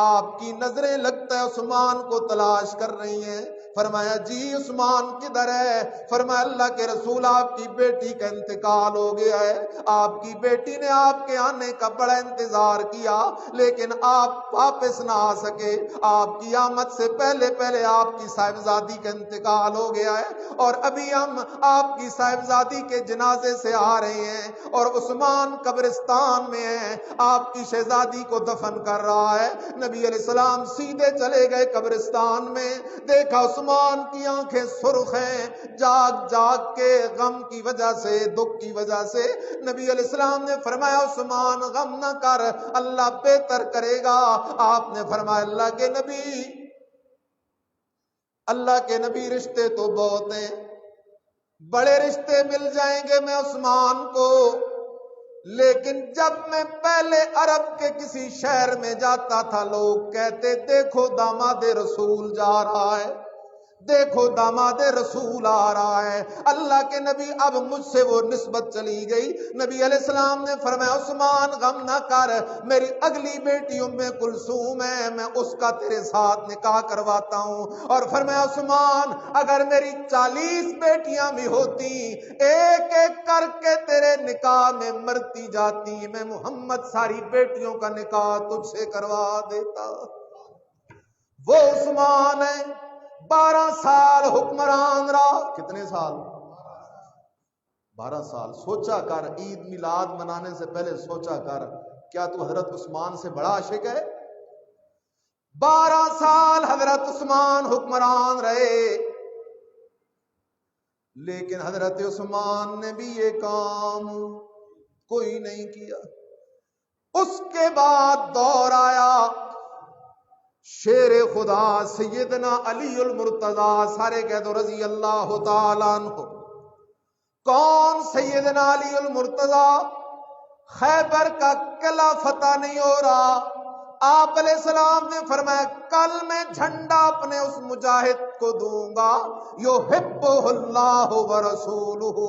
آپ کی نظریں لگتا ہے عثمان کو تلاش کر رہی ہیں۔ فرمایا جی عثمان کدھر ہے؟ فرمایا اللہ کے رسول آپ کی بیٹی کا انتقال ہو گیا ہے، آپ کی بیٹی نے آپ کے آنے کا بڑا انتظار کیا لیکن آپ واپس نہ آ سکے، آپ کی آمد سے پہلے پہلے آپ کی صاحبزادی کا انتقال ہو گیا ہے، اور ابھی ہم آپ کی صاحبزادی کے جنازے سے آ رہے ہیں اور عثمان قبرستان میں ہے، آپ کی شہزادی کو دفن کر رہا ہے۔ نبی علیہ السلام سیدھے چلے گئے قبرستان میں، دیکھا عثمان کی آنکھیں سرخ ہیں، جاگ جاگ کے غم کی وجہ سے، دکھ کی وجہ سے۔ نبی علیہ السلام نے فرمایا عثمان غم نہ کر، اللہ بہتر کرے گا۔ آپ نے فرمایا اللہ کے نبی رشتے تو بہت ہیں، بڑے رشتے مل جائیں گے میں عثمان کو، لیکن جب میں پہلے عرب کے کسی شہر میں جاتا تھا لوگ کہتے دیکھو داماد رسول جا رہا ہے، دیکھو داماد رسول آ رہا ہے۔ اللہ کے نبی اب مجھ سے وہ نسبت چلی گئی۔ نبی علیہ السلام نے فرمایا عثمان غم نہ کر، میری اگلی بیٹی ام کلثوم ہے، میں اس کا تیرے ساتھ نکاح کرواتا ہوں۔ اور فرمایا عثمان اگر میری 40 بیٹیاں بھی ہوتی، ایک ایک کر کے تیرے نکاح میں مرتی جاتی، میں محمد ساری بیٹیوں کا نکاح تجھ سے کروا دیتا۔ وہ عثمان ہے، 12 سال حکمران رہا۔ کتنے سال؟ 12 سال۔ سوچا کر، عید میلاد منانے سے پہلے سوچا کر، کیا تو حضرت عثمان سے بڑا عاشق ہے؟ 12 سال حضرت عثمان حکمران رہے، لیکن حضرت عثمان نے بھی یہ کام کوئی نہیں کیا۔ اس کے بعد دور آیا شیر خدا سیدنا علی المرتضی، سارے کہہ دو رضی اللہ تعالیٰ عنہ۔ کون سیدنا علی المرتضی؟ خیبر کا قلعہ فتح نہیں ہو رہا، آپ علیہ السلام نے فرمایا کل میں جھنڈا اپنے اس مجاہد کو دوں گا، یحبہ اللہ ورسولہ،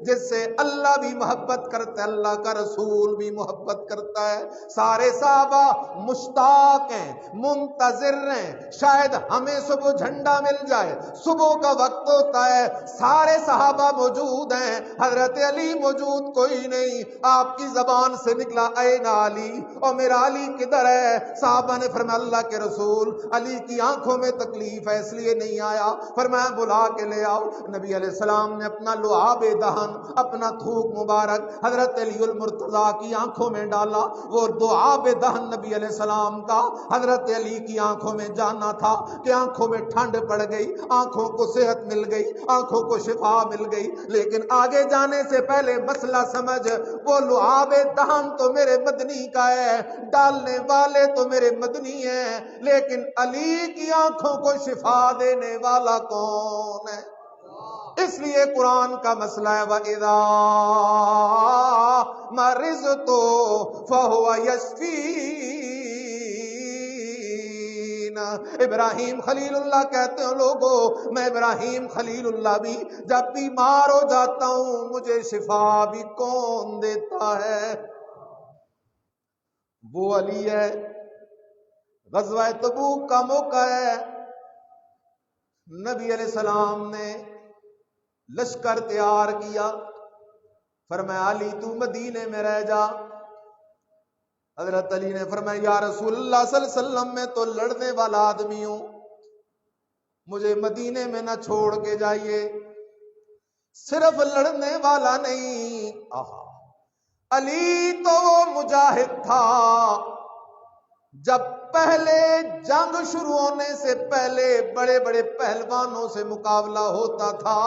جس سے اللہ بھی محبت کرتا ہے، اللہ کا رسول بھی محبت کرتا ہے۔ سارے صحابہ مشتاق ہیں، منتظر ہیں، شاید ہمیں صبح جھنڈا مل جائے۔ صبح کا وقت ہوتا ہے، سارے صحابہ موجود ہیں، حضرت علی موجود کوئی نہیں۔ آپ کی زبان سے نکلا این علی، اور میرا علی کدھر ہے؟ صحابہ نے فرمایا اللہ کے رسول علی کی آنکھوں میں تکلیف ہے اس لیے نہیں آیا۔ فرمایا بلا کے لے آؤ۔ نبی علیہ السلام نے اپنا لعاب دہن، اپنا تھوک مبارک حضرت علی المرتضی کی آنکھوں میں ڈالا۔ وہ لعاب دہن نبی علیہ السلام کا حضرت علی کی آنکھوں میں جانا تھا کہ آنکھوں میں ٹھنڈ پڑ گئی، آنکھوں کو صحت مل گئی، آنکھوں کو شفا مل گئی۔ لیکن آگے جانے سے پہلے مسئلہ سمجھ، وہ لعاب دہن تو میرے مدنی کا ہے، ڈالنے والے تو میرے مدنی ہیں، لیکن علی کی آنکھوں کو شفا دینے والا کون ہے؟ اس لیے قرآن کا مسئلہ ہے وَإِذَا مَرِضْتُ فَهُوَ يَشْفِينِ۔ ابراہیم خلیل اللہ کہتے ہیں لوگوں، میں ابراہیم خلیل اللہ بھی جب بیمار ہو جاتا ہوں مجھے شفا بھی کون دیتا ہے؟ وہ علی ہے۔ غزوہ تبوک کا موقع ہے، نبی علیہ السلام نے لشکر تیار کیا، فرمایا علی تو مدینے میں رہ جا۔ حضرت علی نے فرمایا یا رسول اللہ صلی اللہ علیہ وسلم میں تو لڑنے والا آدمی ہوں، مجھے مدینے میں نہ چھوڑ کے جائیے۔ صرف لڑنے والا نہیں، علی تو وہ مجاہد تھا جب پہلے جنگ شروع ہونے سے پہلے بڑے بڑے پہلوانوں سے مقابلہ ہوتا تھا،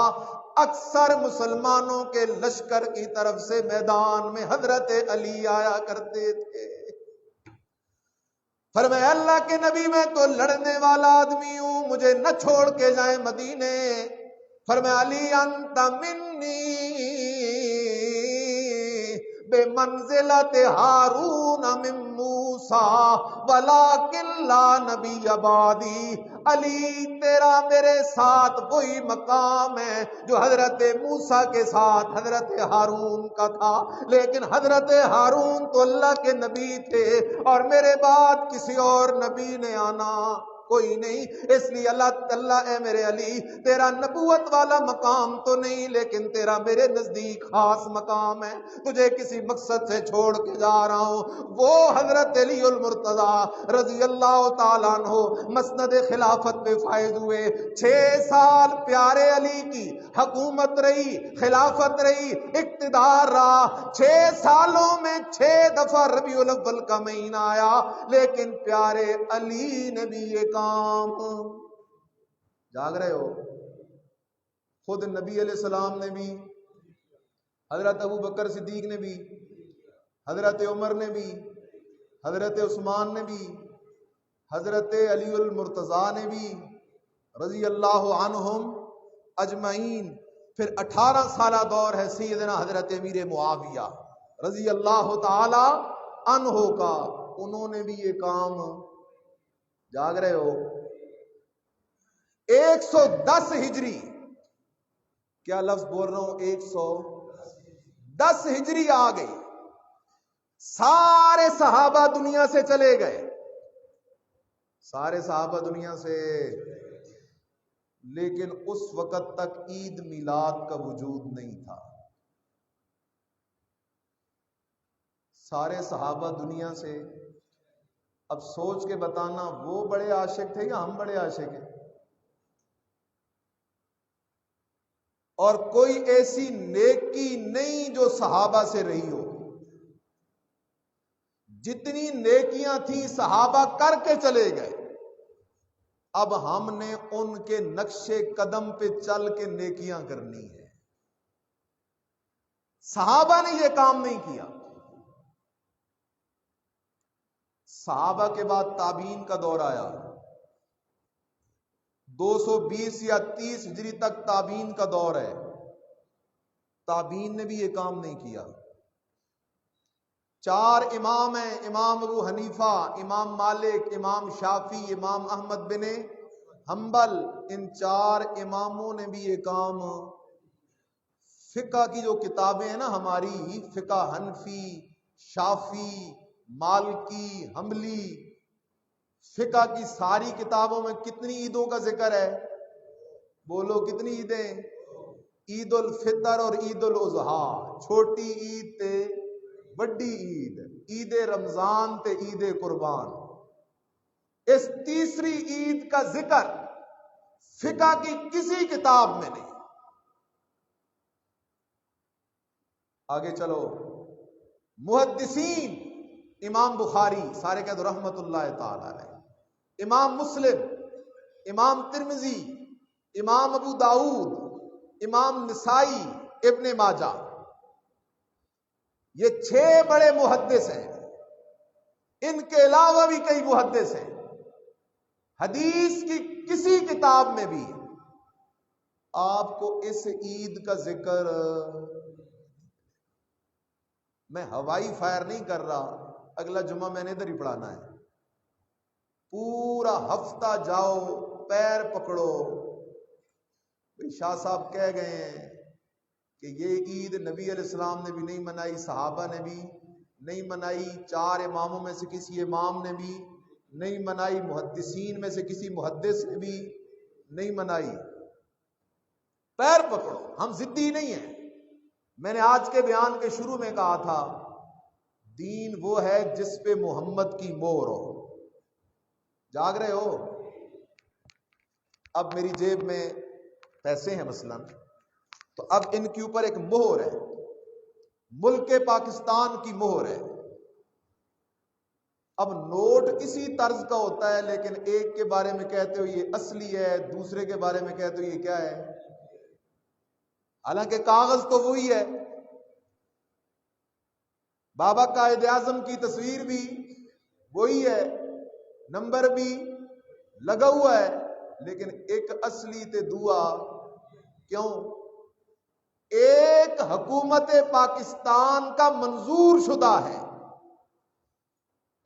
اکثر مسلمانوں کے لشکر کی طرف سے میدان میں حضرت علی آیا کرتے تھے۔ فرمایا اللہ کے نبی میں تو لڑنے والا آدمی ہوں، مجھے نہ چھوڑ کے جائیں مدینے۔ فرمایا علی انت منی بے منزلت ہارون من موسیٰ ولیکن لا نبی بعدی۔ علی تیرا میرے ساتھ وہی مقام ہے جو حضرت موسیٰ کے ساتھ حضرت ہارون کا تھا، لیکن حضرت ہارون تو اللہ کے نبی تھے اور میرے بعد کسی اور نبی نے آنا کوئی نہیں۔ اس لیے اللہ اے میرے علی تیرا نبوت والا مقام تو نہیں، لیکن تیرا میرے نزدیک خاص مقام ہے، تجھے کسی مقصد سے چھوڑ کے جا رہا ہوں۔ وہ حضرت علی المرتضی رضی اللہ تعالیٰ عنہ مسند خلافت پہ فائز ہوئے۔ 6 سال پیارے علی کی حکومت رہی، خلافت رہی، اقتدار رہا۔ 6 سالوں میں 6 دفعہ ربیع الاول کا مہینہ آیا، لیکن پیارے علی نے بھی یہ کام جاگ رہے ہو، خود نبی علیہ السلام نے بھی، حضرت ابو بکر صدیق نے بھی، حضرت عمر نے بھی، حضرت عثمان نے بھی، حضرت علی المرتضی نے بھی رضی اللہ عنہم اجمعین۔ پھر 18 سالہ دور ہے سیدنا حضرت امیر معاویہ رضی اللہ تعالی عنہ کا، انہوں نے بھی یہ کام جاگ رہے ہو۔ 110 ہجری، کیا لفظ بول رہا ہوں، 110 ہجری آ گئی، سارے صحابہ دنیا سے چلے گئے، سارے صحابہ دنیا سے، لیکن اس وقت تک عید میلاد کا وجود نہیں تھا۔ سارے صحابہ دنیا سے، اب سوچ کے بتانا وہ بڑے عاشق تھے یا ہم بڑے عاشق ہیں؟ اور کوئی ایسی نیکی نہیں جو صحابہ سے رہی ہو، جتنی نیکیاں تھیں صحابہ کر کے چلے گئے، اب ہم نے ان کے نقش قدم پہ چل کے نیکیاں کرنی ہے۔ صحابہ نے یہ کام نہیں کیا. صحابہ کے بعد تابعین کا دور آیا. 220 یا 30 ہجری تک تابعین کا دور ہے. تابعین نے بھی یہ کام نہیں کیا. 4 امام ہیں، امام ابو حنیفہ، امام مالک، امام شافعی، امام احمد بن حنبل. ان 4 اماموں نے بھی یہ کام. فقہ کی جو کتابیں ہیں نا ہماری، فقہ حنفی، شافعی، مالکی، حنبلی، فقہ کی ساری کتابوں میں کتنی عیدوں کا ذکر ہے؟ بولو کتنی عیدیں؟ عید الفطر اور عید الاضحیٰ. چھوٹی عید تے بڑی عید، عید رمضان تے عید قربان. اس تیسری عید کا ذکر فقہ کی کسی کتاب میں نہیں. آگے چلو. محدثین، امام بخاری، سارے کہہ دو رحمت اللہ تعالی علیہ، امام مسلم، امام ترمذی، امام ابو داؤد، امام نسائی، ابن ماجہ، یہ 6 بڑے محدث ہیں. ان کے علاوہ بھی کئی محدث ہیں. حدیث کی کسی کتاب میں بھی آپ کو اس عید کا ذکر، میں ہوائی فائر نہیں کر رہا، اگلا جمعہ میں نے ادھر ہی پڑھانا ہے. پورا ہفتہ جاؤ، پیر پکڑو. شاہ صاحب کہہ گئے ہیں کہ یہ عید نبی علیہ السلام نے بھی نہیں منائی، صحابہ نے بھی نہیں منائی، 4 اماموں میں سے کسی امام نے بھی نہیں منائی، محدثین میں سے کسی محدث نے بھی نہیں منائی. پیر پکڑو، ہم ضدی نہیں ہیں. میں نے آج کے بیان کے شروع میں کہا تھا دین وہ ہے جس پہ محمد کی مہر ہو. جاگ رہے ہو؟ اب میری جیب میں پیسے ہیں مثلا، تو اب ان کے اوپر ایک مہر ہے، ملک پاکستان کی مہر ہے. اب نوٹ اسی طرز کا ہوتا ہے، لیکن ایک کے بارے میں کہتے ہو یہ اصلی ہے، دوسرے کے بارے میں کہتے ہو یہ کیا ہے، حالانکہ کاغذ تو وہی ہے. بابا قائد اعظم کی تصویر بھی وہی ہے، نمبر بھی لگا ہوا ہے، لیکن ایک اصلی تے دعا. کیوں؟ ایک حکومت پاکستان کا منظور شدہ ہے،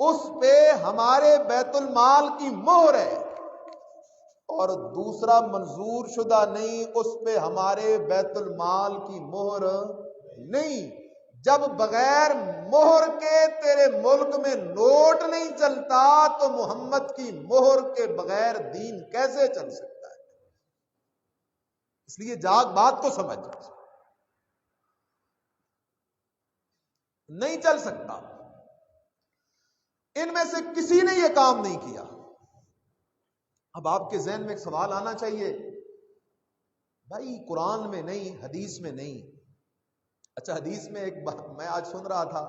اس پہ ہمارے بیت المال کی مہر ہے، اور دوسرا منظور شدہ نہیں، اس پہ ہمارے بیت المال کی مہر نہیں. جب بغیر مہر کے تیرے ملک میں نوٹ نہیں چلتا تو محمد کی مہر کے بغیر دین کیسے چل سکتا ہے؟ اس لیے جاگ بات کو سمجھ، نہیں چل سکتا. ان میں سے کسی نے یہ کام نہیں کیا. اب آپ کے ذہن میں ایک سوال آنا چاہیے، بھائی قرآن میں نہیں، حدیث میں نہیں. اچھا حدیث میں میں آج سن رہا تھا،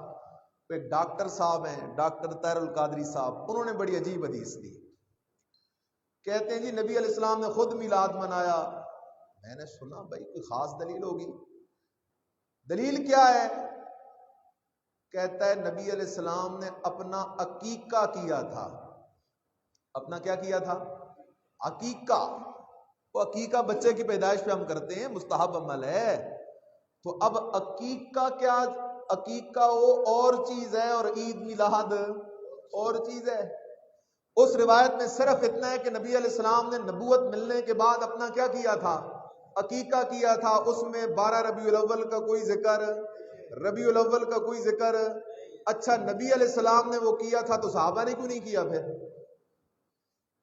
ایک ڈاکٹر صاحب ہیں، ڈاکٹر طاہر القادری صاحب، انہوں نے بڑی عجیب حدیث دی. کہتے ہیں جی نبی علیہ السلام نے خود میلاد منایا. میں نے سنا بھائی کوئی خاص دلیل ہوگی. دلیل کیا ہے؟ کہتا ہے نبی علیہ السلام نے اپنا عقیقہ کیا تھا. اپنا کیا کیا تھا؟ عقیقہ. وہ عقیقہ بچے کی پیدائش پہ ہم کرتے ہیں، مستحب عمل ہے. تو اب عقیقہ کیا؟ عقیقہ وہ اور چیز ہے اور عید میلاد اور چیز ہے. اس روایت میں صرف اتنا ہے کہ نبی علیہ السلام نے نبوت ملنے کے بعد اپنا کیا کیا تھا؟ عقیقہ کیا تھا. اس میں 12 ربیع الاول کا کوئی ذکر، ربیع الاول کا کوئی ذکر. اچھا نبی علیہ السلام نے وہ کیا تھا تو صحابہ نے کیوں نہیں کیا؟ پھر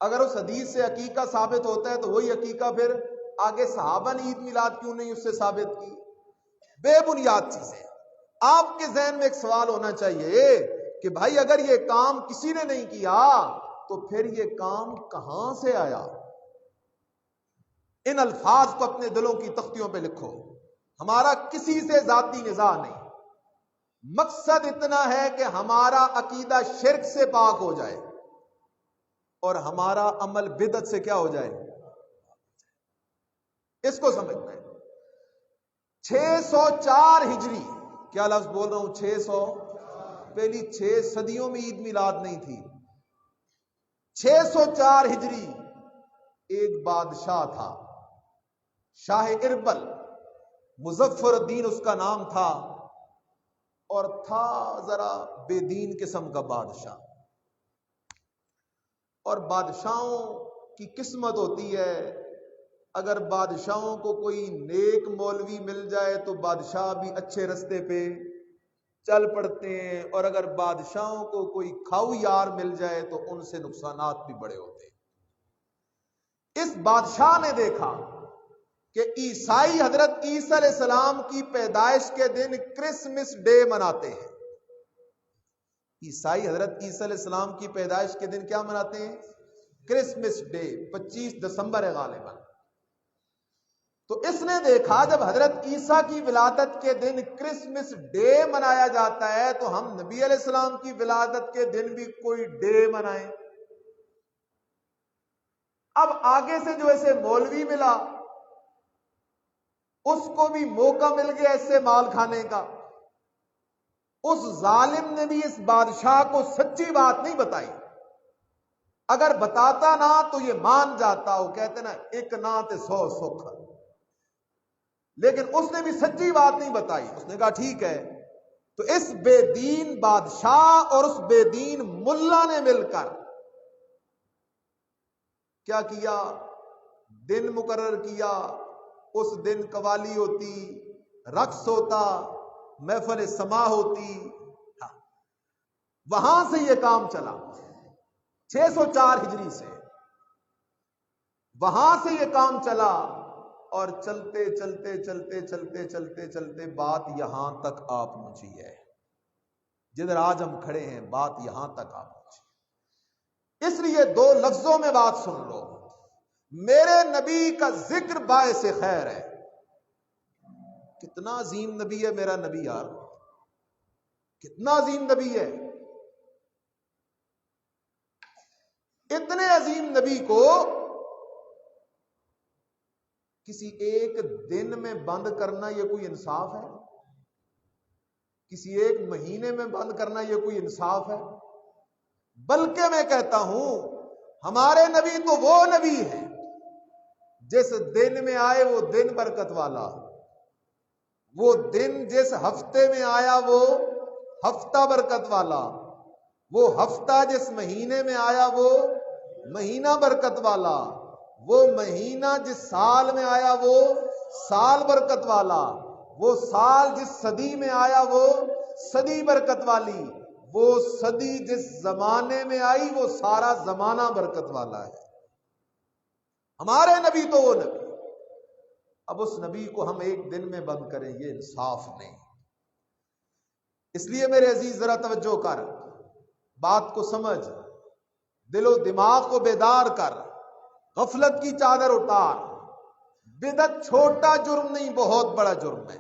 اگر اس حدیث سے عقیقہ ثابت ہوتا ہے تو وہی عقیقہ پھر آگے صحابہ نے عید میلاد کیوں نہیں اس سے ثابت کی؟ بے بنیاد چیزیں. آپ کے ذہن میں ایک سوال ہونا چاہیے کہ بھائی اگر یہ کام کسی نے نہیں کیا تو پھر یہ کام کہاں سے آیا؟ ان الفاظ کو اپنے دلوں کی تختیوں پہ لکھو. ہمارا کسی سے ذاتی نزاع نہیں، مقصد اتنا ہے کہ ہمارا عقیدہ شرک سے پاک ہو جائے اور ہمارا عمل بدعت سے کیا ہو جائے. اس کو سمجھنا ہے. 604 ہجری کیا لفظ بول رہا ہوں؟ 600. پہلی 6 صدیوں میں عید میلاد نہیں تھی. 604 ہجری ایک بادشاہ تھا، شاہ اربل، مظفر الدین اس کا نام تھا، اور تھا ذرا بے دین قسم کا بادشاہ. اور بادشاہوں کی قسمت ہوتی ہے، اگر بادشاہوں کو کوئی نیک مولوی مل جائے تو بادشاہ بھی اچھے رستے پہ چل پڑتے ہیں، اور اگر بادشاہوں کو کوئی کھاؤ یار مل جائے تو ان سے نقصانات بھی بڑے ہوتے ہیں. اس بادشاہ نے دیکھا کہ عیسائی حضرت عیسیٰ علیہ السلام کی پیدائش کے دن کرسمس ڈے مناتے ہیں. عیسائی حضرت عیسیٰ علیہ السلام کی پیدائش کے دن کیا مناتے ہیں؟ Christmas day. 25 دسمبر ہے غالباً. تو اس نے دیکھا جب حضرت عیسیٰ کی ولادت کے دن کرسمس ڈے منایا جاتا ہے تو ہم نبی علیہ السلام کی ولادت کے دن بھی کوئی ڈے منائیں. اب آگے سے جو اسے مولوی ملا اس کو بھی موقع مل گیا اس سے مال کھانے کا. اس ظالم نے بھی اس بادشاہ کو سچی بات نہیں بتائی. اگر بتاتا نا تو یہ مان جاتا. وہ کہتے نا ایک نہ تے 100 سکھ. لیکن اس نے بھی سچی بات نہیں بتائی. اس نے کہا ٹھیک ہے. تو اس بے دین بادشاہ اور اس بے دین ملا نے مل کر کیا کیا؟ دن مقرر کیا. اس دن قوالی ہوتی، رقص ہوتا، محفل سماع ہوتی. وہاں سے یہ کام چلا 604 ہجری سے. وہاں سے یہ کام چلا اور چلتے چلتے چلتے چلتے چلتے چلتے بات یہاں تک آ پہنچی ہے جدھر آج ہم کھڑے ہیں. بات یہاں تک آ پہنچی. اس لیے 2 لفظوں میں بات سن لو. میرے نبی کا ذکر باعث خیر ہے. کتنا عظیم نبی ہے میرا نبی یار، کتنا عظیم نبی ہے. اتنے عظیم نبی کو کسی ایک دن میں بند کرنا یہ کوئی انصاف ہے؟ کسی ایک مہینے میں بند کرنا یہ کوئی انصاف ہے؟ بلکہ میں کہتا ہوں ہمارے نبی تو وہ نبی ہے جس دن میں آئے وہ دن برکت والا، وہ دن جس ہفتے میں آیا وہ ہفتہ برکت والا، وہ ہفتہ جس مہینے میں آیا وہ مہینہ برکت والا، وہ مہینہ جس سال میں آیا وہ سال برکت والا، وہ سال جس صدی میں آیا وہ صدی برکت والی، وہ صدی جس زمانے میں آئی وہ سارا زمانہ برکت والا ہے. ہمارے نبی تو وہ نبی. اب اس نبی کو ہم ایک دن میں بند کریں یہ انصاف نہیں. اس لیے میرے عزیز ذرا توجہ کر، بات کو سمجھ، دل و دماغ کو بیدار کر، غفلت کی چادر اتار. بدعت چھوٹا جرم نہیں، بہت بڑا جرم ہے.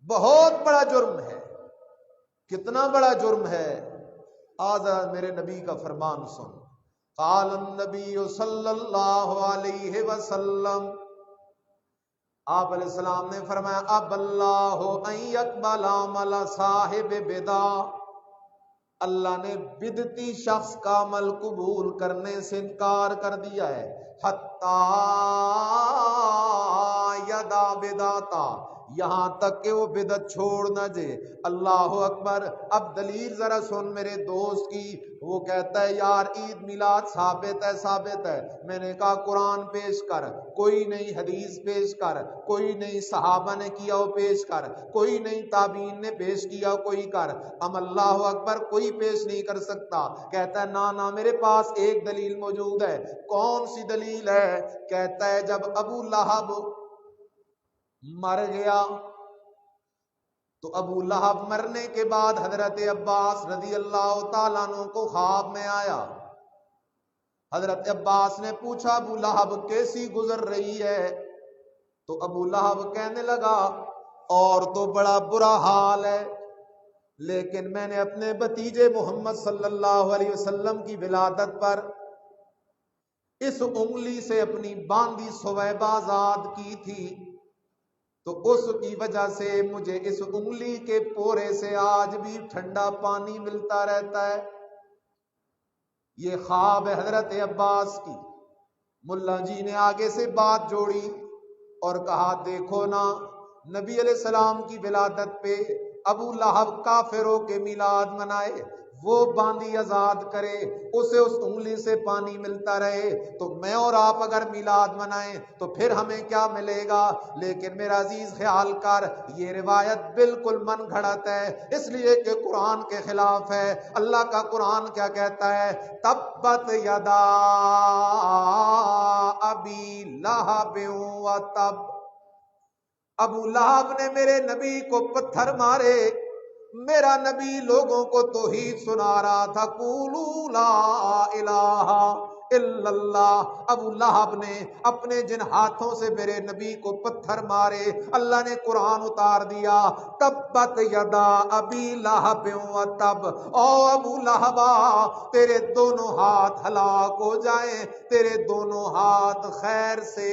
بہت بڑا جرم ہے. کتنا بڑا جرم ہے؟ آج میرے نبی کا فرمان سن. قال النبی صلی اللہ علیہ وسلم، آپ علیہ السلام نے فرمایا اب اللہ ان یقبل عمل صاحب بدع، اللہ نے بدعتی شخص کا عمل قبول کرنے سے انکار کر دیا ہے. حتی یدا بدعتا، یہاں تک کہ وہ بدعت چھوڑ نہ دے. اللہ اکبر. اب دلیل ذرا سن میرے دوست کی. وہ کہتا ہے یار عید میلاد ثابت ہے ثابت ہے. میں نے کہا قرآن پیش کر، کوئی نہیں. حدیث پیش کر، کوئی نہیں. صحابہ نے کیا وہ پیش کر، کوئی نہیں. تابعین نے پیش کیا کوئی کر. ہم اللہ اکبر کوئی پیش نہیں کر سکتا. کہتا ہے نا میرے پاس ایک دلیل موجود ہے. کون سی دلیل ہے؟ کہتا ہے جب ابو لہب مر گیا تو ابو لہب مرنے کے بعد حضرت عباس رضی اللہ تعالیٰ عنہ کو خواب میں آیا. حضرت عباس نے پوچھا ابو لہب کیسی گزر رہی ہے؟ تو ابو لہب کہنے لگا اور تو بڑا برا حال ہے، لیکن میں نے اپنے بھتیجے محمد صلی اللہ علیہ وسلم کی ولادت پر اس انگلی سے اپنی باندی سویبہ آزاد کی تھی. تو اس کی وجہ سے مجھے اس انگلی کے پورے سے آج بھی ٹھنڈا پانی ملتا رہتا ہے۔ یہ خواب ہے حضرت عباس کی۔ ملا جی نے آگے سے بات جوڑی اور کہا دیکھو نا، نبی علیہ السلام کی ولادت پہ ابو لہب کافروں کے میلاد منائے، وہ باندی آزاد کرے، اسے اس انگلی سے پانی ملتا رہے، تو میں اور آپ اگر میلاد منائیں تو پھر ہمیں کیا ملے گا؟ لیکن میرا عزیز خیال کر، یہ روایت بالکل من گھڑت ہے، اس لیے کہ قرآن کے خلاف ہے۔ اللہ کا قرآن کیا کہتا ہے؟ تبت یدا ابی لہب و تب، ابو لہب نے میرے نبی کو پتھر مارے، میرا نبی لوگوں کو توحید سنا رہا تھا، قولوا لا الہ الا اللہ۔ ابو لہب نے اپنے جن ہاتھوں سے میرے نبی کو پتھر مارے، اللہ نے قرآن اتار دیا، تبت یدا ابی لہب و تب، او ابو لہبا تیرے دونوں ہاتھ ہلاک ہو جائیں، تیرے دونوں ہاتھ خیر سے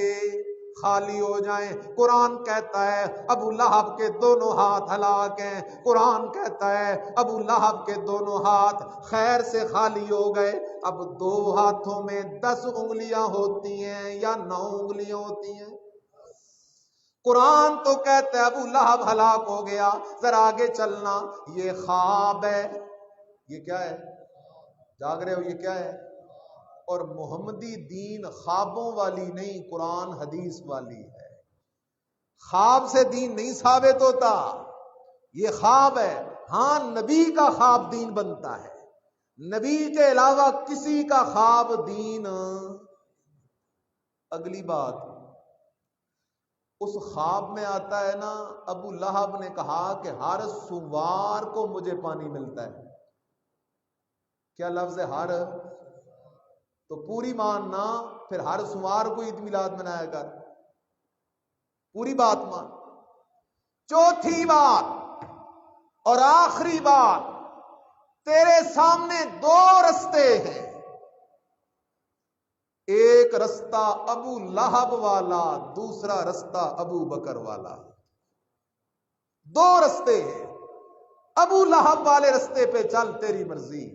خالی ہو جائیں۔ قرآن کہتا ہے ابو لہب کے دونوں ہاتھ ہلاک ہیں، قرآن کہتا ہے ابو لہب کے دونوں ہاتھ خیر سے خالی ہو گئے۔ اب 2 ہاتھوں میں 10 انگلیاں ہوتی ہیں یا 9 انگلیاں ہوتی ہیں؟ قرآن تو کہتا ہے ابو لہب ہلاک ہو گیا۔ ذرا آگے چلنا، یہ خواب ہے، یہ کیا ہے؟ جاگ رہے ہو؟ یہ کیا ہے؟ اور محمدی دین خوابوں والی نہیں، قرآن حدیث والی ہے۔ خواب سے دین نہیں ثابت ہوتا، یہ خواب ہے۔ ہاں نبی کا خواب دین بنتا ہے، نبی کے علاوہ کسی کا خواب دین۔ اگلی بات، اس خواب میں آتا ہے نا، ابو لہب نے کہا کہ ہر سوار کو مجھے پانی ملتا ہے۔ کیا لفظ ہے؟ ہر، تو پوری ماننا، پھر ہر سوار کو عید میلاد منایا کر، پوری بات مان۔ چوتھی بات اور آخری بات، تیرے سامنے 2 رستے ہیں، ایک رستہ ابو لہب والا، دوسرا رستہ ابو بکر والا۔ 2 رستے ہیں، ابو لہب والے رستے پہ چل تیری مرضی،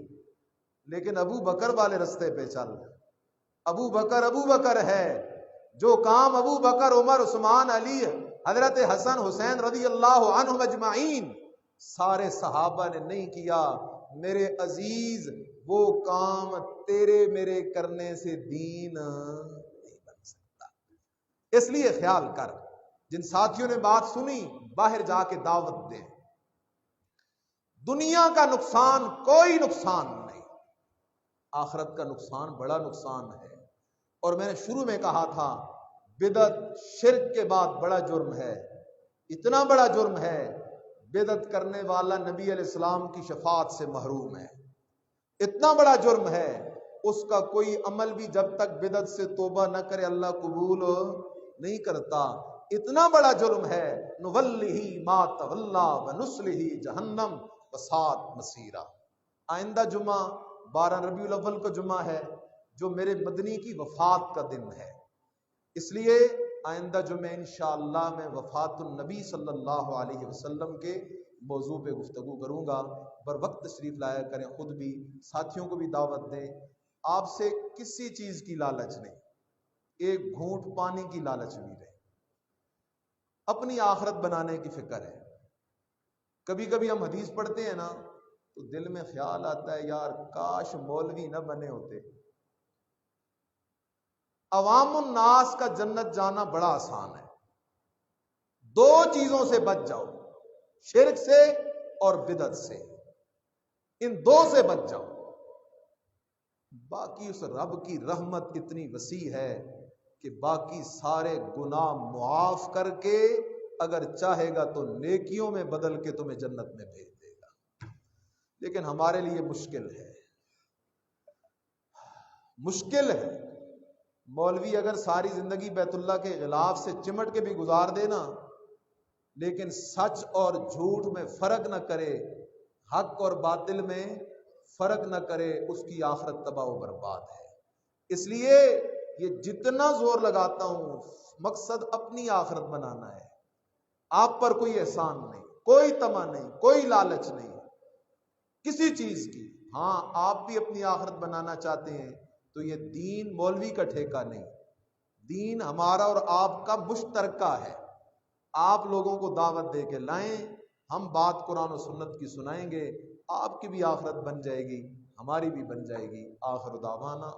لیکن ابو بکر والے رستے پہ چل۔ ابو بکر ہے، جو کام ابو بکر، عمر، عثمان، علی، حضرت حسن، حسین رضی اللہ عنہم اجمعین سارے صحابہ نے نہیں کیا، میرے عزیز وہ کام تیرے میرے کرنے سے دین نہیں بن سکتا۔ اس لیے خیال کر، جن ساتھیوں نے بات سنی باہر جا کے دعوت دیں۔ دنیا کا نقصان کوئی نقصان نہیں، آخرت کا نقصان بڑا نقصان ہے۔ اور میں نے شروع میں کہا تھا بدعت شرک کے بعد بڑا جرم ہے، اتنا بڑا جرم ہے، بدعت کرنے والا نبی علیہ السلام کی شفاعت سے محروم ہے، اتنا بڑا جرم ہے، اس کا کوئی عمل بھی جب تک بدعت سے توبہ نہ کرے اللہ قبول نہیں کرتا، اتنا بڑا جرم ہے۔ نولہ ما تولی ونصلہ جہنم وساءت مصیرا۔ آئندہ جمعہ 12 ربیع الاول کو جمعہ ہے، جو میرے مدنی کی وفات کا دن ہے، اس لیے آئندہ جمعہ انشاءاللہ میں وفات النبی صلی اللہ علیہ وسلم کے موضوع پہ گفتگو کروں گا۔ بر وقت تشریف لایا کریں، خود بھی ساتھیوں کو بھی دعوت دیں۔ آپ سے کسی چیز کی لالچ نہیں، ایک گھونٹ پانی کی لالچ بھی نہیں، اپنی آخرت بنانے کی فکر ہے۔ کبھی کبھی ہم حدیث پڑھتے ہیں نا تو دل میں خیال آتا ہے یار کاش مولوی نہ بنے ہوتے۔ عوام الناس کا جنت جانا بڑا آسان ہے، 2 چیزوں سے بچ جاؤ، شرک سے اور بدعت سے، ان 2 سے بچ جاؤ، باقی اس رب کی رحمت اتنی وسیع ہے کہ باقی سارے گناہ معاف کر کے اگر چاہے گا تو نیکیوں میں بدل کے تمہیں جنت میں بھیج دے گا، لیکن ہمارے لیے مشکل ہے، مشکل ہے۔ مولوی اگر ساری زندگی بیت اللہ کے غلاف سے چمٹ کے بھی گزار دے نا، لیکن سچ اور جھوٹ میں فرق نہ کرے، حق اور باطل میں فرق نہ کرے، اس کی آخرت تباہ و برباد ہے۔ اس لیے یہ جتنا زور لگاتا ہوں مقصد اپنی آخرت بنانا ہے، آپ پر کوئی احسان نہیں، کوئی طمع نہیں، کوئی لالچ نہیں کسی چیز کی۔ ہاں آپ بھی اپنی آخرت بنانا چاہتے ہیں تو یہ دین مولوی کا ٹھیکہ نہیں، دین ہمارا اور آپ کا مشترکہ ہے۔ آپ لوگوں کو دعوت دے کے لائیں، ہم بات قرآن و سنت کی سنائیں گے، آپ کی بھی آخرت بن جائے گی، ہماری بھی بن جائے گی۔ آخر دعوانا